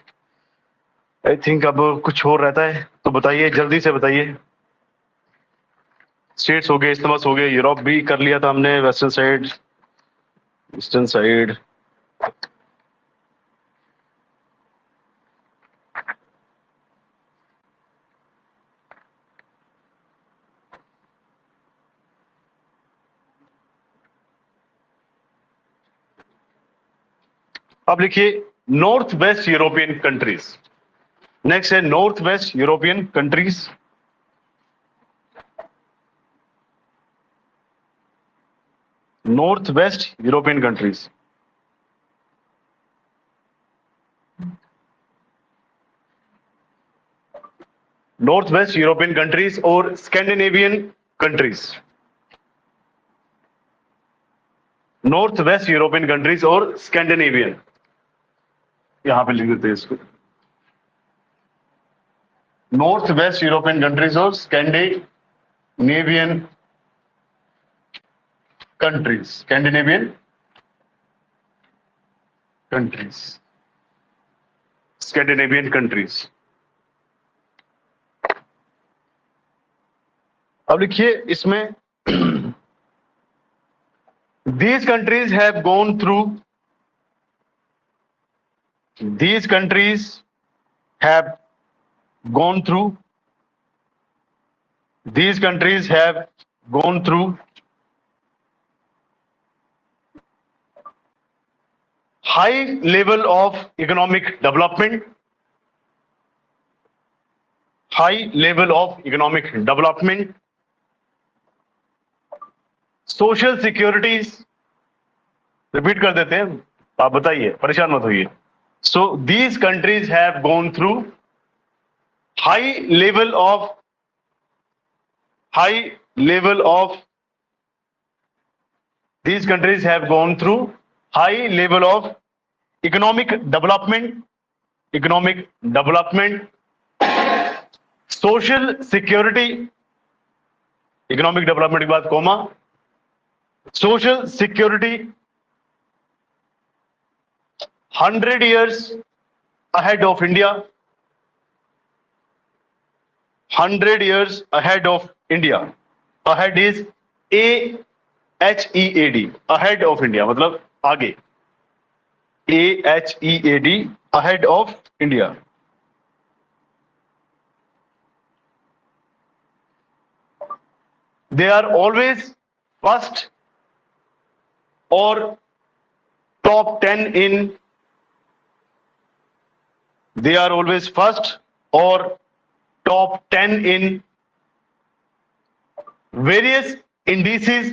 आई थिंक। अब कुछ और रहता है तो बताइए, जल्दी से बताइए। स्टेट्स हो गए, इस्तेमाल हो गए, यूरोप भी कर लिया था हमने, वेस्टर्न साइड, ईस्टर्न साइड। अब लिखिए north west European countries. Next है north west European countries. North west European countries. North west European countries और Scandinavian countries. North west European countries और स्कैंडिनेवियन, यहां पे लिख देते हैं इसको। नॉर्थ वेस्ट यूरोपियन कंट्रीज और Scandinavian countries. Scandinavian countries. Scandinavian countries. अब लिखिए इसमें these countries have gone through, these countries have gone through, these countries have gone through high level of economic development, high level of economic development, social securities. Repeat कर देते हैं, आप बताइए, परेशान मत होइए। So these countries have gone through high level of, high level of, these countries have gone through high level of economic development, economic development, social security, economic development के बाद comma, social security 100 years ahead of India. 100 years ahead of India. Ahead is AHEAD. Ahead of India मतलब आगे. AHEAD. Ahead of India. They are always first or top 10 in. They are always first or top 10 in various indices.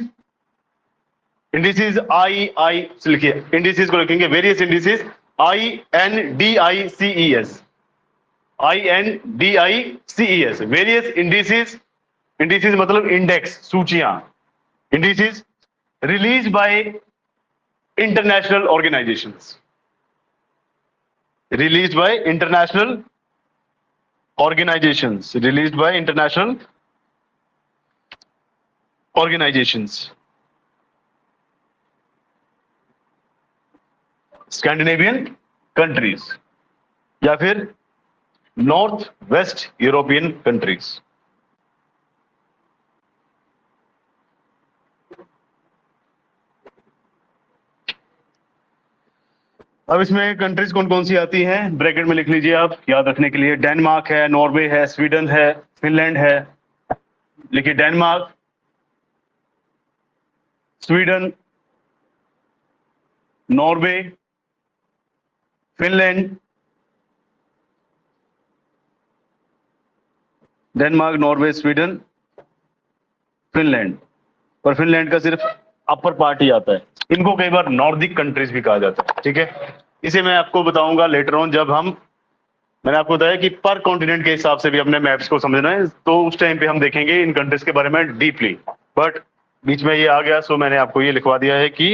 Indices आई से लिखिए, indices को लिखेंगे various indices, INDICES, various indices. Indices मतलब index, सूचियां. Indices release by international organisations. Released by international organisations. Released by international organisations. Scandinavian countries या फिर north west European countries. अब इसमें कंट्रीज कौन कौन सी आती हैं ब्रैकेट में लिख लीजिए आप याद रखने के लिए. डेनमार्क है, नॉर्वे है, स्वीडन है, फिनलैंड है. लिखिए Denmark, Sweden, Norway, Finland. Denmark, Norway, Sweden, Finland. और फिनलैंड का सिर्फ अपर पार्ट ही आता है. इनको कई बार नॉर्डिक कंट्रीज भी कहा जाता है. ठीक है, इसे मैं आपको बताऊंगा लेटर ऑन जब मैंने आपको बताया कि पर कॉन्टिनेंट के हिसाब से भी अपने मैप्स को समझना है, तो उस टाइम पे हम देखेंगे इन कंट्रीज के बारे में डीपली. बट बीच में ये आ गया, सो मैंने आपको ये लिखवा दिया है कि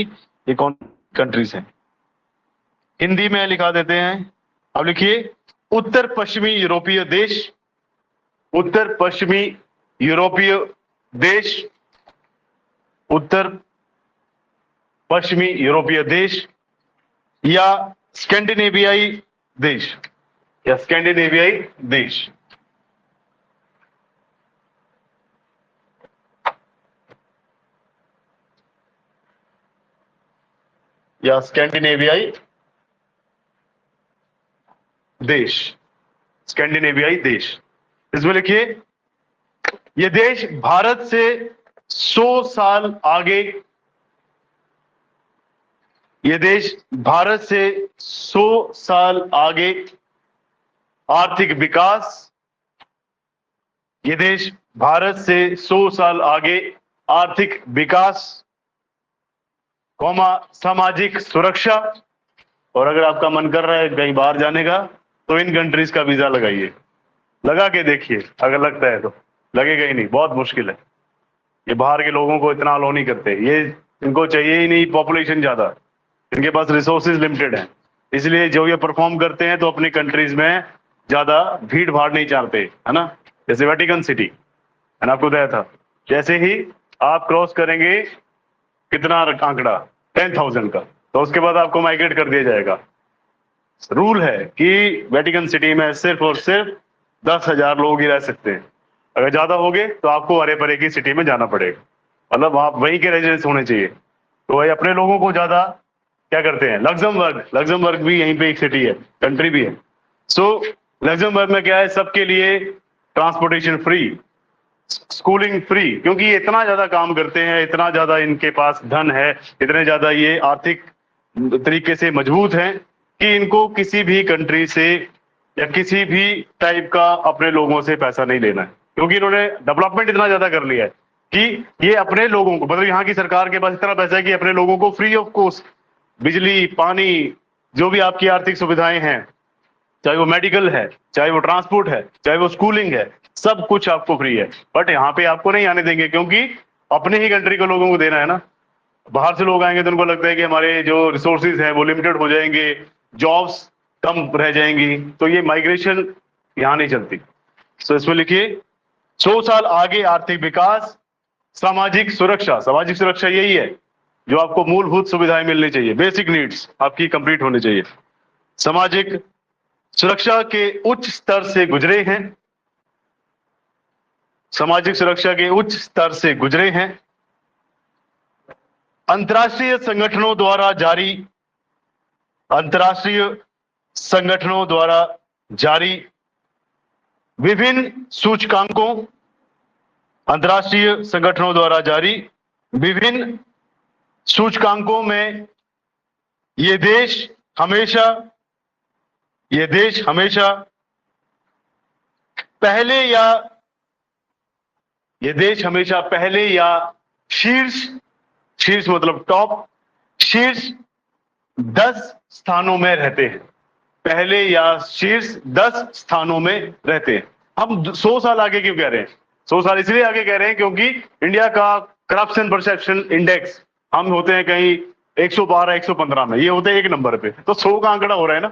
ये कौन कंट्रीज हैं. हिंदी में लिखा देते हैं. अब लिखिए उत्तर पश्चिमी यूरोपीय देश. उत्तर पश्चिमी यूरोपीय देश. उत्तर पश्चिमी यूरोपीय देश या स्कैंडिनेवियाई देश. या स्कैंडिनेवियाई देश. या स्कैंडिनेवियाई देश. स्कैंडिनेवियाई देश. इसमें लिखिए ये देश भारत से 100 साल आगे. ये देश भारत से 100 साल आगे आर्थिक विकास. ये देश भारत से 100 साल आगे आर्थिक विकास, सामाजिक सुरक्षा. और अगर आपका मन कर रहा है कहीं बाहर जाने का तो इन कंट्रीज का वीजा लगाइए. लगा के देखिए, अगर लगता है तो. लगेगा ही नहीं, बहुत मुश्किल है. ये बाहर के लोगों को इतना अलाउ नहीं करते. ये इनको चाहिए ही नहीं पॉपुलेशन ज्यादा. इनके पास रिसोर्सेज लिमिटेड हैं. इसलिए जो ये परफॉर्म करते हैं तो अपनी कंट्रीज में ज्यादा भीड़ भाड़ नहीं चाहते, है ना. जैसे वेटिकन सिटी, मैंने आपको बताया था, जैसे ही आप क्रॉस करेंगे कितना आंकड़ा 10,000 का, तो उसके बाद आपको माइग्रेट कर दिया जाएगा. रूल है कि वेटिकन सिटी में सिर्फ और सिर्फ 10,000 लोग ही रह सकते हैं. अगर ज्यादा हो गए तो आपको अरे परे की सिटी में जाना पड़ेगा. मतलब आप वहीं के रेजिडेंस होने चाहिए. तो वही अपने लोगों को ज्यादा क्या करते हैं. लग्जमबर्ग भी यहीं पे एक सिटी है, कंट्री भी है. सो लग्जमबर्ग में क्या है, सबके लिए ट्रांसपोर्टेशन फ्री, स्कूलिंग फ्री, क्योंकि ये इतना ज्यादा काम करते हैं, इतना ज्यादा इनके पास धन है, इतने ज्यादा ये आर्थिक तरीके से मजबूत हैं कि इनको किसी भी कंट्री से या किसी भी टाइप का अपने लोगों से पैसा नहीं लेना है. क्योंकि इन्होंने डेवलपमेंट इतना ज्यादा कर लिया है कि ये अपने लोगों को, मतलब यहाँ की सरकार के पास इतना पैसा है कि अपने लोगों को फ्री ऑफ कॉस्ट बिजली, पानी, जो भी आपकी आर्थिक सुविधाएं हैं, चाहे वो मेडिकल है, चाहे वो ट्रांसपोर्ट है, चाहे वो स्कूलिंग है, सब कुछ आपको फ्री है. बट यहाँ पे आपको नहीं आने देंगे क्योंकि अपने ही कंट्री को लोगों को देना है ना. बाहर से लोग आएंगे तो उनको लगता है कि हमारे जो रिसोर्सेज हैं वो लिमिटेड हो जाएंगे, जॉब्स कम रह जाएंगी, तो ये माइग्रेशन यहाँ नहीं चलती. सो इसमें लिखिए 100 साल आगे आर्थिक विकास, सामाजिक सुरक्षा. सामाजिक सुरक्षा यही है जो आपको मूलभूत सुविधाएं मिलनी चाहिए, बेसिक नीड्स आपकी कंप्लीट होनी चाहिए। सामाजिक सुरक्षा के उच्च स्तर से गुजरे हैं, सामाजिक सुरक्षा के उच्च स्तर से गुजरे हैं। अंतर्राष्ट्रीय संगठनों द्वारा जारी विभिन्न सूचकांकों, अंतर्राष्ट्रीय संगठनों द्वारा जारी विभिन्न सूचकांकों में ये देश हमेशा पहले या शीर्ष मतलब टॉप शीर्ष 10 स्थानों में रहते हैं, पहले या शीर्ष 10 स्थानों में रहते हैं। हम 100 साल आगे क्यों कह रहे हैं? 100 साल इसलिए आगे कह रहे हैं क्योंकि इंडिया का करप्शन परसेप्शन इंडेक्स हम होते हैं कहीं 112 115 में, ये होते हैं 1 नंबर पे, तो 100 का आंकड़ा हो रहा है ना।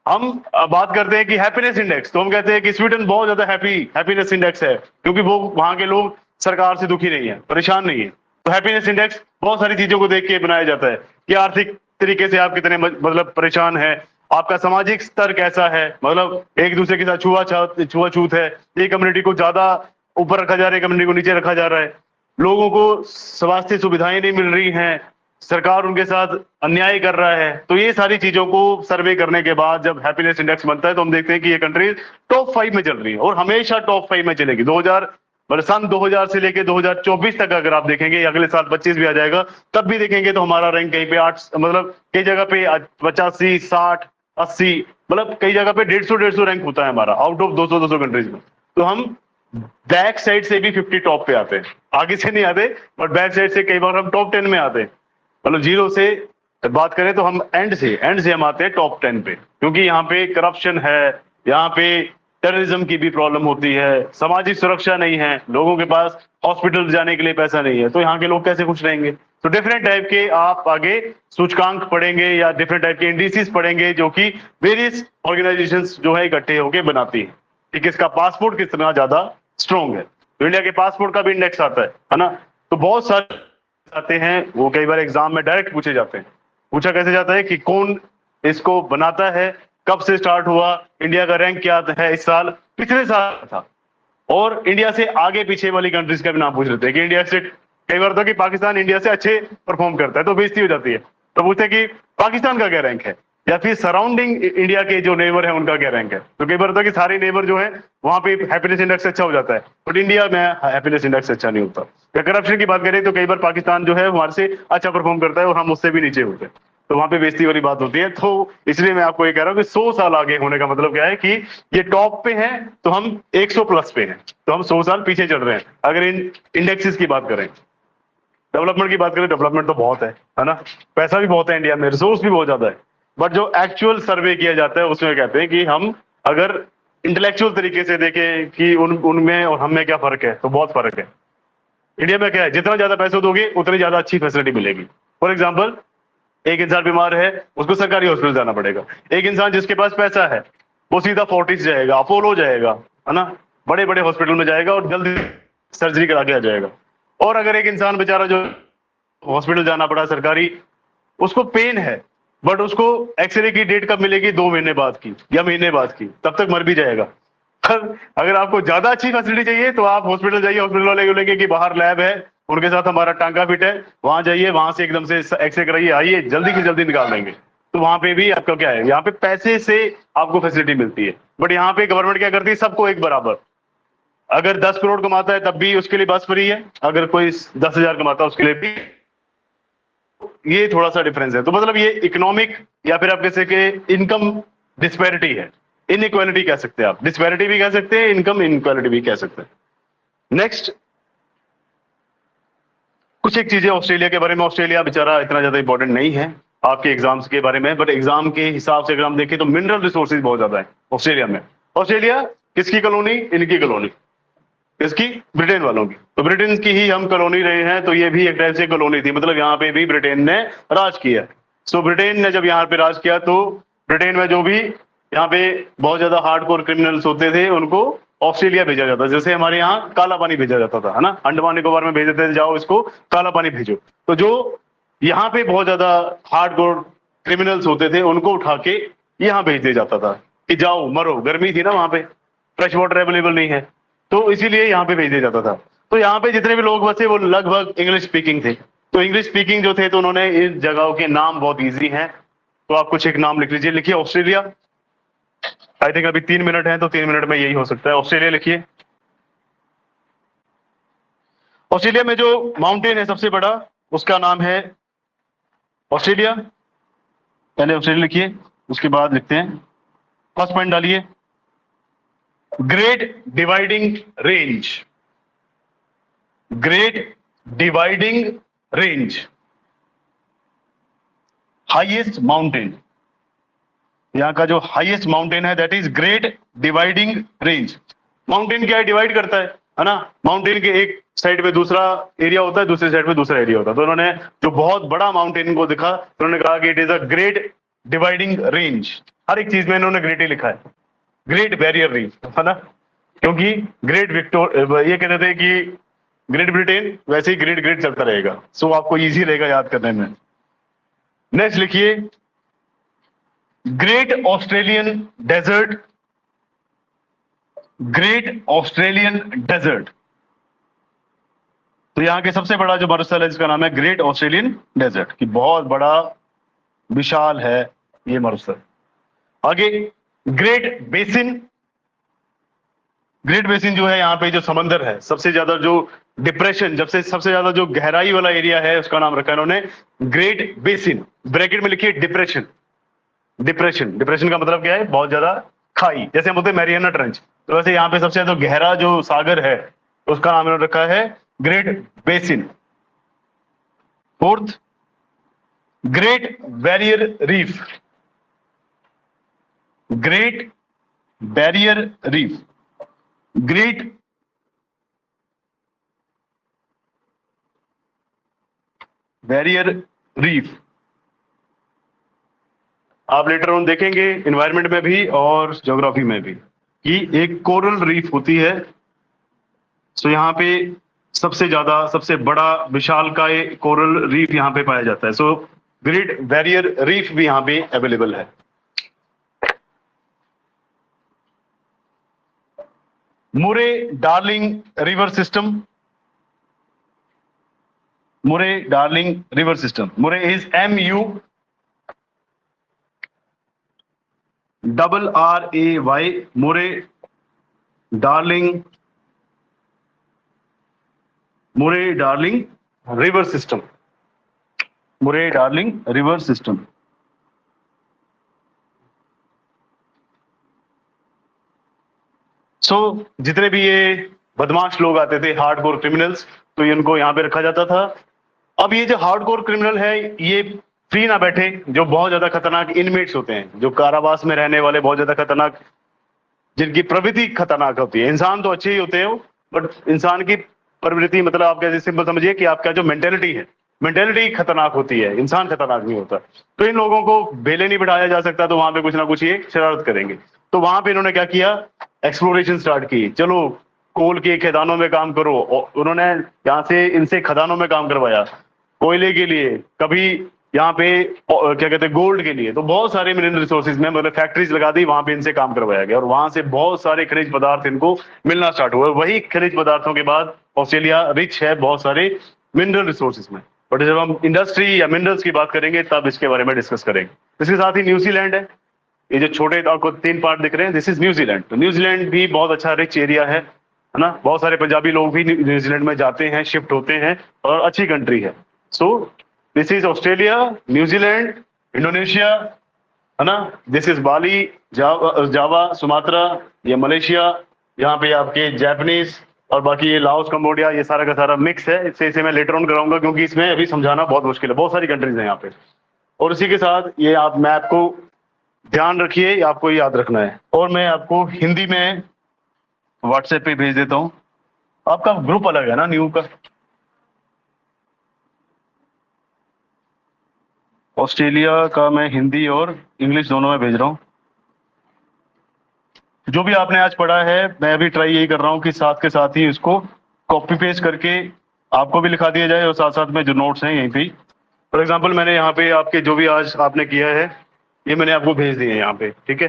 हम बात करते हैं कि हैप्पीनेस इंडेक्स, तो हम कहते हैं कि स्वीडन बहुत ज्यादा हैप्पीनेस इंडेक्स है क्योंकि वो वहां के लोग सरकार से दुखी नहीं है, परेशान नहीं है। तो हैप्पीनेस इंडेक्स बहुत सारी चीजों को देख के बनाया जाता है कि आर्थिक तरीके से आप कितने मतलब परेशान है, आपका सामाजिक स्तर कैसा है, मतलब एक दूसरे के साथ छुआछूत है, एक कम्युनिटी को ज्यादा ऊपर रखा जा रहा है, कम्युनिटी को नीचे रखा जा रहा है, लोगों को स्वास्थ्य सुविधाएं नहीं मिल रही हैं, सरकार उनके साथ अन्याय कर रहा है। तो ये सारी चीजों को सर्वे करने के बाद जब हैप्पीनेस इंडेक्स बनता है तो हम देखते हैं कि ये कंट्री टॉप 5 में चल रही है और हमेशा टॉप 5 में चलेगी। 2000 से लेके 2024 तक अगर आप देखेंगे, अगले साल 25 भी आ जाएगा, तब भी देखेंगे तो हमारा रैंक कहीं पे 8 मतलब कई जगह पे 85 60 80 मतलब कई जगह पे 150 रैंक होता है हमारा आउट ऑफ 200 कंट्रीज में। तो हम बैक साइड से भी 50 टॉप पे आते हैं, आगे से नहीं आते, बट बैक साइड से कई बार हम टॉप 10 में आते हैं। मतलब 0 से बात करें तो हम एंड से हम आते हैं टॉप 10 पे, क्योंकि यहाँ पे करप्शन है, यहाँ पे टेररिज्म की भी प्रॉब्लम होती है, सामाजिक सुरक्षा नहीं है, लोगों के पास हॉस्पिटल जाने के लिए पैसा नहीं है, तो यहाँ के लोग कैसे खुश रहेंगे? तो डिफरेंट टाइप के आप आगे सूचकांक पढ़ेंगे या डिफरेंट टाइप के इंडिसेस पढ़ेंगे जो कि वेरियस ऑर्गेनाइजेशंस जो है इकट्ठे होकर बनाती है कि किसका पासपोर्ट कितना ज्यादा स्ट्रॉन्ग है। तो इंडिया के पासपोर्ट का भी इंडेक्स आता है ना। तो बहुत सारे आते हैं, वो कई बार एग्जाम में डायरेक्ट पूछे जाते हैं। पूछा कैसे जाता है कि कौन इसको बनाता है, कब से स्टार्ट हुआ, इंडिया का रैंक क्या है इस साल, पिछले साल था, और इंडिया से आगे पीछे वाली कंट्रीज का भी नाम पूछ लेते हैं कि इंडिया से कई बार तो कि पाकिस्तान इंडिया से अच्छे परफॉर्म करता है तो बेइज्जती हो जाती है, तो पूछते हैं कि पाकिस्तान का क्या रैंक है, या फिर सराउंडिंग इंडिया के जो नेबर है उनका क्या रैंक है। तो कई बार होता है कि सारे नेबर जो है वहां पे हैप्पीनेस इंडेक्स अच्छा हो जाता है, बट इंडिया में हैप्पीनेस इंडेक्स अच्छा नहीं होता। या करप्शन की बात करें तो कई बार पाकिस्तान जो है हमारे से अच्छा परफॉर्म करता है और हम उससे भी नीचे होते हैं, तो वहां पे बेइज्जती वाली बात होती है। तो इसलिए मैं आपको ये कह रहा हूँ कि 100 साल आगे होने का मतलब क्या है कि ये टॉप पे है तो हम 100 प्लस पे हैं, तो हम 100 साल पीछे चल रहे हैं। अगर इन इंडेक्सेस की बात करें, डेवलपमेंट की बात करें, डेवलपमेंट तो बहुत है ना, पैसा भी बहुत है इंडिया में, रिसोर्स भी बहुत ज्यादा है, बट जो एक्चुअल सर्वे किया जाता है उसमें कहते हैं कि हम अगर इंटेलेक्चुअल तरीके से देखें कि उनमें और हम में क्या फर्क है, तो बहुत फर्क है। इंडिया में क्या है, जितना ज्यादा पैसे दोगे उतनी ज्यादा अच्छी फैसिलिटी मिलेगी। फॉर एग्जाम्पल, एक इंसान बीमार है, उसको सरकारी हॉस्पिटल जाना पड़ेगा। एक इंसान जिसके पास पैसा है वो सीधा फोर्टिस जाएगा, अपोलो जाएगा, है ना, बड़े बड़े हॉस्पिटल में जाएगा और जल्दी सर्जरी करा के आ जाएगा। और अगर एक इंसान बेचारा जो हॉस्पिटल जाना पड़ा सरकारी, उसको पेन है, बट उसको एक्सरे की डेट कब मिलेगी, 2 महीने बाद की या महीने बाद की, तब तक मर भी जाएगा। अगर आपको ज्यादा अच्छी फैसिलिटी चाहिए तो आप हॉस्पिटल जाइए, हॉस्पिटल वाले बोलेंगे कि बाहर लैब है, उनके साथ हमारा टांका फिट है, वहां जाइए, वहां से एकदम से एक्सरे कराइए, आइए, जल्दी से जल्दी निकाल देंगे। तो वहां पे भी आपका क्या है, यहाँ पे पैसे से आपको फैसिलिटी मिलती है, बट यहाँ पे गवर्नमेंट क्या करती है, सबको एक बराबर। अगर 10 करोड़ कमाता है तब भी उसके लिए बस फ्री है, अगर कोई 10,000 कमाता है उसके लिए भी। ये थोड़ा सा डिफरेंस है। तो मतलब ये इकोनॉमिक या फिर आप कह सकते इनकम डिस्पैरिटी है, इनइक्वालिटी कह सकते हैं आप, डिस्पैरिटी भी कह सकते हैं, इनकम इनइक्वालिटी भी कह सकते हैं। नेक्स्ट कुछ एक चीजें ऑस्ट्रेलिया के बारे में। ऑस्ट्रेलिया बेचारा इतना ज्यादा इंपॉर्टेंट नहीं है आपके एग्जाम्स के बारे में, बट एग्जाम के हिसाब से अगर हम देखें तो मिनरल रिसोर्सेज बहुत ज्यादा है ऑस्ट्रेलिया में। ऑस्ट्रेलिया किसकी कॉलोनी, इनकी कॉलोनी, इसकी ब्रिटेन वालों की। तो ब्रिटेन की ही हम कॉलोनी रहे हैं, तो ये भी एक टाइप से कॉलोनी थी, मतलब यहाँ पे भी ब्रिटेन ने राज किया। सो ब्रिटेन ने जब यहाँ पे राज किया तो ब्रिटेन में जो भी यहाँ पे बहुत ज्यादा हार्डकोर क्रिमिनल्स होते थे उनको ऑस्ट्रेलिया भेजा जाता, जैसे हमारे यहाँ काला पानी भेजा जाता था, है ना, अंडमान निकोबार में भेज देते थे, जाओ इसको काला पानी भेजो। तो जो यहाँ पे बहुत ज्यादा हार्डकोर क्रिमिनल्स होते थे, उनको उठा के यहाँ भेज दिया जाता था कि जाओ मरो, गर्मी थी ना वहां पे, फ्रेश वाटर अवेलेबल नहीं है, तो इसीलिए यहाँ पे भेज दिया जाता था। तो यहाँ पे जितने भी लोग बसे वो लगभग इंग्लिश स्पीकिंग थे। तो इंग्लिश स्पीकिंग जो थे तो उन्होंने इस जगहों के नाम बहुत ईजी हैं, तो आप कुछ एक नाम लिख लीजिए। लिखिए ऑस्ट्रेलिया। आई थिंक अभी 3 मिनट है, तो 3 मिनट में यही हो सकता है। ऑस्ट्रेलिया लिखिए। ऑस्ट्रेलिया में जो माउंटेन है सबसे बड़ा, उसका नाम है ऑस्ट्रेलिया। पहले ऑस्ट्रेलिया लिखिए, उसके बाद लिखते हैं, फर्स्ट पॉइंट डालिए, great dividing range. Great dividing range, highest mountain. यहां का जो हाईएस्ट माउंटेन है that is great dividing range. Mountain क्या है, डिवाइड करता है ना। माउंटेन के एक साइड पे दूसरा एरिया होता है, दूसरी साइड पे दूसरा एरिया होता है। तो उन्होंने जो बहुत बड़ा माउंटेन को दिखा तो उन्होंने कहा कि it is a great dividing range. हर एक चीज में इन्होंने ग्रेट ही लिखा है, ग्रेट बैरियर रीफ, है ना, क्योंकि ग्रेट विक्टोर ये कहते थे कि ग्रेट ब्रिटेन, वैसे ही ग्रेट ग्रेट चलता रहेगा। सो आपको इजी रहेगा याद करने में। नेक्स्ट लिखिए, Great Australian Desert. Great Australian Desert, तो यहां के सबसे बड़ा जो मरुस्थल है जिसका नाम है ग्रेट ऑस्ट्रेलियन डेजर्ट, कि बहुत बड़ा विशाल है ये मरुस्थल। आगे ग्रेट बेसिन। ग्रेट बेसिन जो है, यहाँ पे जो समंदर है, सबसे ज्यादा जो डिप्रेशन, जब से सबसे ज्यादा जो गहराई वाला एरिया है, उसका नाम रखा है इन्होंने ग्रेट बेसिन। ब्रैकेट में लिखिए डिप्रेशन। डिप्रेशन, डिप्रेशन का मतलब क्या है, बहुत ज्यादा खाई, जैसे हम बोलते हैं मैरियाना ट्रेंच। तो वैसे यहाँ पे सबसे ज्यादा गहरा जो सागर है उसका नाम इन्होंने रखा है great basin. Fourth, great barrier reef. Great barrier reef, great barrier reef. आप लेटर ऑन देखेंगे एनवायरनमेंट में भी और ज्योग्राफी में भी कि एक कोरल रीफ होती है। सो यहाँ पे सबसे ज्यादा, सबसे बड़ा विशालकाय कोरल रीफ यहाँ पे पाया जाता है। सो ग्रेट बैरियर रीफ भी यहाँ पे अवेलेबल है। मुरे डार्लिंग रिवर सिस्टम। मुरे डार्लिंग रिवर सिस्टम, मुरे इज MURRAY, मुरे डार्लिंग, मुरे डार्लिंग रिवर सिस्टम। मुरे डार्लिंग रिवर सिस्टम। सो जितने भी ये बदमाश लोग आते थे, हार्डकोर क्रिमिनल्स, तो इनको यहाँ पे रखा जाता था। अब ये जो हार्डकोर क्रिमिनल है, ये फ्री ना बैठे, जो बहुत ज्यादा खतरनाक इनमेट्स होते हैं, जो कारावास में रहने वाले बहुत ज्यादा खतरनाक, जिनकी प्रवृत्ति खतरनाक होती है। इंसान तो अच्छे ही होते हैं, बट इंसान की प्रवृत्ति, मतलब आप कैसे सिंपल समझिए कि आपका जो मेंटेलिटी है, मेंटेलिटी खतरनाक होती है, इंसान खतरनाक नहीं होता। तो इन लोगों को बेले नहीं बिठाया जा सकता, तो वहां पे कुछ ना कुछ ये शरारत करेंगे। तो वहां पे इन्होंने क्या किया, एक्सप्लोरेशन स्टार्ट की। चलो कोल के खदानों में काम करो, और उन्होंने यहाँ से इनसे खदानों में काम करवाया, कोयले के लिए, कभी यहाँ पे क्या कहते हैं गोल्ड के लिए। तो बहुत सारे मिनरल रिसोर्सेज में मतलब फैक्ट्रीज लगा दी, वहां पे इनसे काम करवाया गया, और वहां से बहुत सारे खनिज पदार्थ इनको मिलना स्टार्ट हुआ। वही खनिज पदार्थों के बाद ऑस्ट्रेलिया रिच है बहुत सारे मिनरल रिसोर्सेज में। बट जब हम इंडस्ट्री या मिनरल्स की बात करेंगे तब इसके बारे में डिस्कस करेंगे। इसके साथ ही न्यूजीलैंड है, ये जो छोटे आपको 3 पार्ट दिख रहे हैं, दिस इज न्यूजीलैंड। तो न्यूजीलैंड भी बहुत अच्छा रिच एरिया है ना। बहुत सारे पंजाबी लोग भी न्यूजीलैंड में जाते हैं, शिफ्ट होते हैं, और अच्छी कंट्री है। So this is Australia, New Zealand, Indonesia, है ना। This is Bali, Java, Sumatra, ये मलेशिया, यहाँ पे आपके जापानीज, और बाकी ये लाओस, कंबोडिया, ये सारा का सारा मिक्स है। इसे मैं लेटर ऑन कराऊंगा, क्योंकि इसमें अभी समझाना बहुत मुश्किल है, बहुत सारी कंट्रीज हैं यहाँ पे। और इसी के साथ ये आप मैप को ध्यान रखिए, आपको याद रखना है। और मैं आपको हिंदी में व्हाट्सएप पे भेज देता हूँ। आपका ग्रुप अलग है ना न्यू का, ऑस्ट्रेलिया का मैं हिंदी और इंग्लिश दोनों में भेज रहा हूँ। जो भी आपने आज पढ़ा है, मैं भी ट्राई यही कर रहा हूँ कि साथ के साथ ही इसको कॉपी पेस्ट करके आपको भी लिखा दिया जाए, और साथ साथ में जो नोट्स हैं यहीं पे फॉर एग्जाम्पल मैंने यहाँ पे आपके जो भी आज आपने किया है ये मैंने आपको भेज दिए हैं यहाँ पे, ठीक है।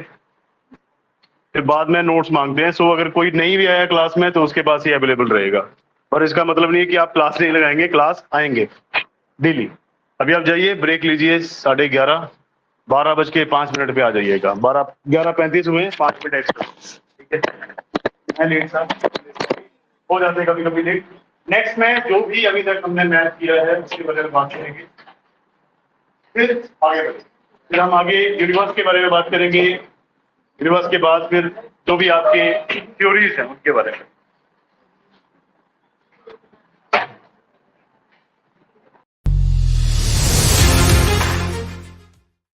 फिर बाद में नोट्स मांगते हैं, सो अगर कोई नहीं भी आया क्लास में तो उसके पास ही अवेलेबल रहेगा। और इसका मतलब नहीं है कि आप क्लास नहीं लगाएंगे, क्लास आएंगे डेली। अभी आप जाइए, ब्रेक लीजिए 11:30, 12:05 पे आ जाइएगा। 11:35 हुए, 5 मिनट एक्स्ट्रा, ठीक है। मैं लेट सा हो जाते हैं कभी कभी लेट। नेक्स्ट में जो भी अभी तक हमने मैथ किया है उसके बारे में बात करेंगे, फिर आगे बढ़ेंगे। फिर हम आगे यूनिवर्स के बारे में बात करेंगे। यूनिवर्स के बाद फिर जो भी आपके थ्योरीज हैं उनके बारे में।